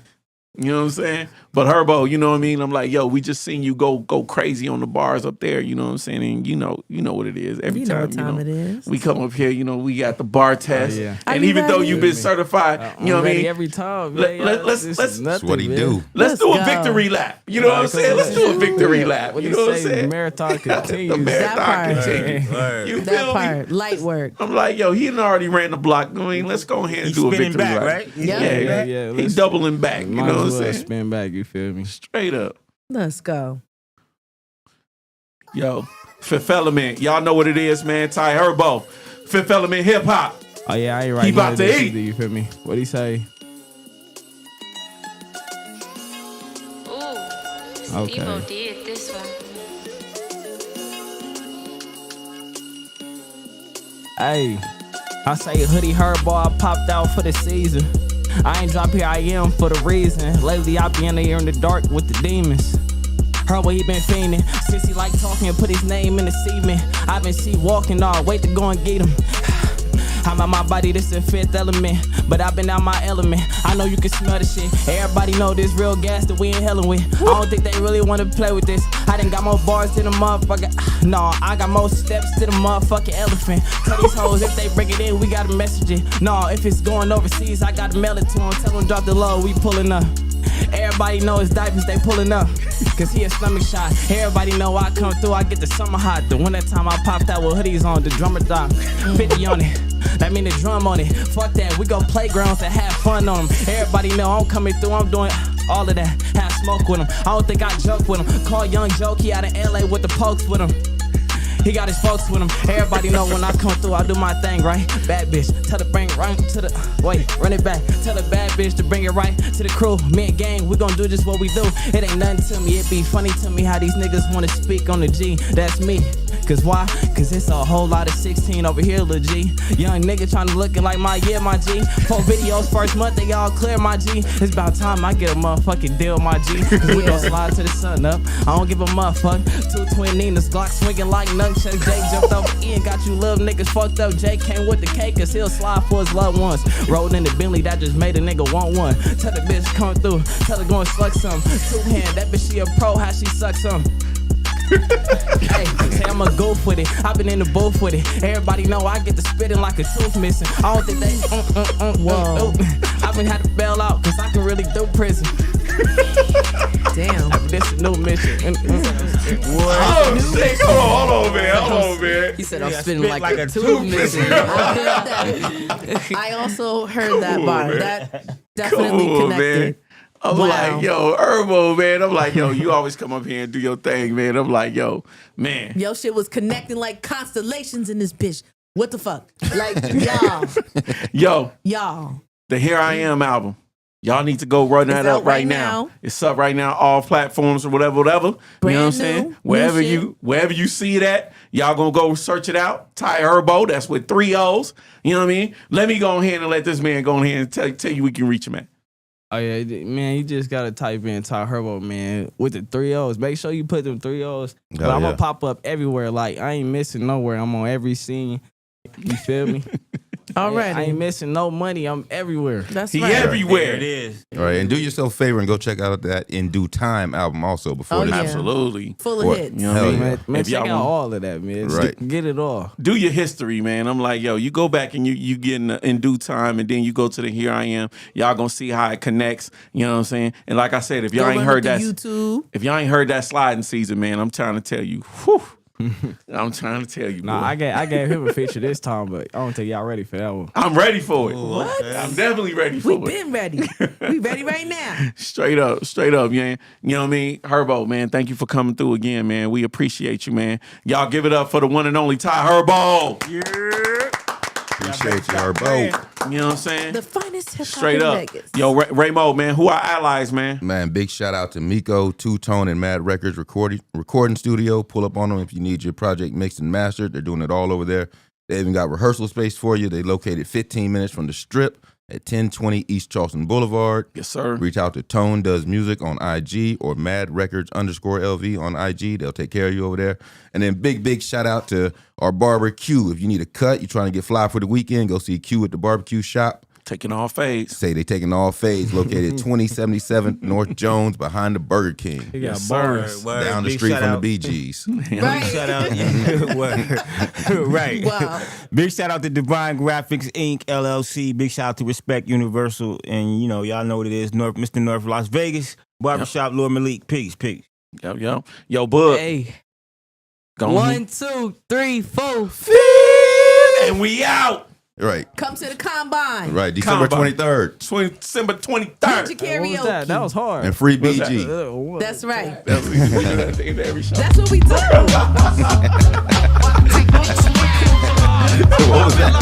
You know what I'm saying? But Herbo, you know what I mean? I'm like, yo, we just seen you go crazy on the bars up there, you know what I'm saying? And you know what it is. Every You know time, what time it is. we come up here, you know, we got the bar test. yeah. Are And you even though ready? you've been certified, you know I'm what I ready mean? every time. Let- man. let- let's- This let's- is That's nothing, what he man. do. Let's do a Let's go. victory lap. You know what I'm saying? Let's do a victory lap. What You do know you what I'm say? saying? Marathon The continues. marathon part. continues. Word. You That feel me? part, light work. I'm like, yo, he done already ran the block. I mean, let's go ahead and He's do a spinning victory back, lap. right? Yeah. Yeah. He's doubling back. You Might know as what I'm well saying? spin back. You feel me? Straight up. Let's go. Yo, Fifth Element. Y'all know what it is, man. Ty Herbo. Fifth Element Hip Hop. Oh yeah, I ain't right. He about to eat. You feel me? What he say? Ooh, Okay. Evo did this one. Hey, I say hoodie Herbo, I popped out for the season. I ain't drop here, I am for the reason. Lately I be in the air in the dark with the demons. Herbo, he been fiending since he like talking and put his name in the cement. I been see walking all, wait to go and get him. I'm out my body, this the Fifth Element, but I been out my element. I know you can smell the shit. Everybody know this real gas that we ain't hellin' with. I don't think they really wanna play with this. I done got more bars than a motherfucker. No, I got more steps to the motherfucking elephant. Tell these hoes if they break it in, we gotta message it. No, if it's going overseas, I gotta mail it to them. Tell them drop the low, we pulling up. Everybody know his diapers, they pulling up. Cause he a stomach shot. Everybody know I come through, I get the summer hot. The winter time I popped out with hoodies on, the drummer drop. 50 on it. That mean the drum on it. Fuck that, we go playgrounds and have fun on them. Everybody know I'm coming through, I'm doing all of that. Have smoke with him. I don't think I joke with him. Call Young Joke, he out in LA with the pokes with him. He got his folks with him. Everybody know when I come through, I do my thing, right? Bad bitch, tell the bring right to the, wait, run it back. Tell the bad bitch to bring it right to the crew. Me and gang, we gon' do just what we do. It ain't nothing to me, it be funny to me how these niggas wanna speak on the G. That's me. Cause why? Cause it's a whole lot of 16 over here, lil' G. Young nigga tryna lookin' like my G. 4 videos first month, they all clear, my G. It's about time I get a motherfucking deal, my G. Cause we gon' slide to the sun up. I don't give a motherfuck. 2 twin Ninas, Glock swinging like nunchucks. Jay jumped over Ian, got you little niggas fucked up. Jay came with the cake, cause he'll slide for his loved ones. Rolled in the Bentley, that just made a nigga want one. Tell the bitch come through, tell her go and suck some. 2-hand, that bitch she a pro, how she suck some. Hey, say I'm a goof with it. I've been in the booth with it. Everybody know I get the spitting like a tooth missing. I don't think they whoa. I've been had to bail out cause I can really do prison. Damn. This a new mission. Oh shit! Hold on, man. He said I'm spitting like a tooth missing. I also heard that bar. That definitely connected. Man. I'm like, yo, Herbo, man. I'm like, yo, you always come up here and do your thing, man. I'm like, yo, man. Yo, shit was connecting like constellations in this bitch. What the fuck? Like, y'all. The Here I Am album. Y'all need to go run that up right now. It's up right now, all platforms or whatever. You know what I'm saying? Wherever you see it at, y'all gonna go search it out. Ty Herbo, that's with 3 O's. You know what I mean? Let me go ahead and let this man go ahead and tell you we can reach him at. Oh yeah, man, you just gotta type in Ty Herbo, man, with the 3 O's. Make sure you put them 3 O's. But I'm gonna pop up everywhere. Like, I ain't missing nowhere. I'm on every scene. You feel me? Alright. I ain't missing no money. I'm everywhere. That's right. Everywhere. There it is. All right, and do yourself a favor and go check out that In Due Time album also before this. Absolutely. Full of hits. You know what I mean? Man, check out all of that, man. Right. Get it all. Do your history, man. I'm like, yo, you go back and you get in Due Time, and then you go to the Here I Am. Y'all gonna see how it connects. You know what I'm saying? And like I said, if y'all ain't heard that, YouTube. If y'all ain't heard that sliding season, man, I'm trying to tell you. Whew. I'm trying to tell you. Nah, I gave him a feature this time, but I don't think y'all ready for that one. I'm ready for it. What? I'm definitely ready for We it. been ready. We ready right now. Straight up, man. You know what I mean? Herbo, man, thank you for coming through again, man. We appreciate you, man. Y'all give it up for the one and only Ty Herbo. Yeah. Appreciate you, Herbo. You know what I'm saying? The finest hip hop Straight in up. Vegas. Yo, Raymo, man, who are allies, man? Man, big shout out to Miko, Two Tone, and Mad Records recording studio. Pull up on them if you need your project mixed and mastered. They're doing it all over there. They even got rehearsal space for you. They located 15 minutes from the Strip at 1020 East Charleston Boulevard. Yes, sir. Reach out to Tone Does Music on IG or Mad Records _LV on IG. They'll take care of you over there. And then big shout out to our barber Q. If you need a cut, you're trying to get fly for the weekend, go see Q at the barbecue shop. Taking all fades. Say they taking all fades. Located 2077 North Jones behind the Burger King. He got Yes, bars. sir. Down the Big street shout from out. the BGs. Right. Shout out. Right. Wow. Big shout out to Divine Graphics Inc. LLC. Big shout out to Respect Universal. And you know, y'all know what it is. Mr. North Las Vegas. Barbershop Lord Malik. Peace. Yo, Bud. Hey. Go 1, 2, 3, 4. And we out. Right. Come to the combine. Right. December Combine. 23rd. December 23rd. Ninja What was karaoke. that? That was hard. And free What's that? BG. That's right. That's what we do at the end of every show. That's what we do. What was that?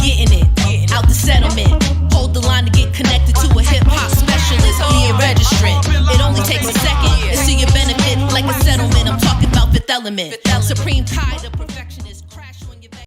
Getting it out the settlement. Hold the line to get connected to a hip hop specialist. Be a registrant. It only takes a second to see your benefit like a settlement. I'm talking about Fifth Element. Supreme tide of perfection.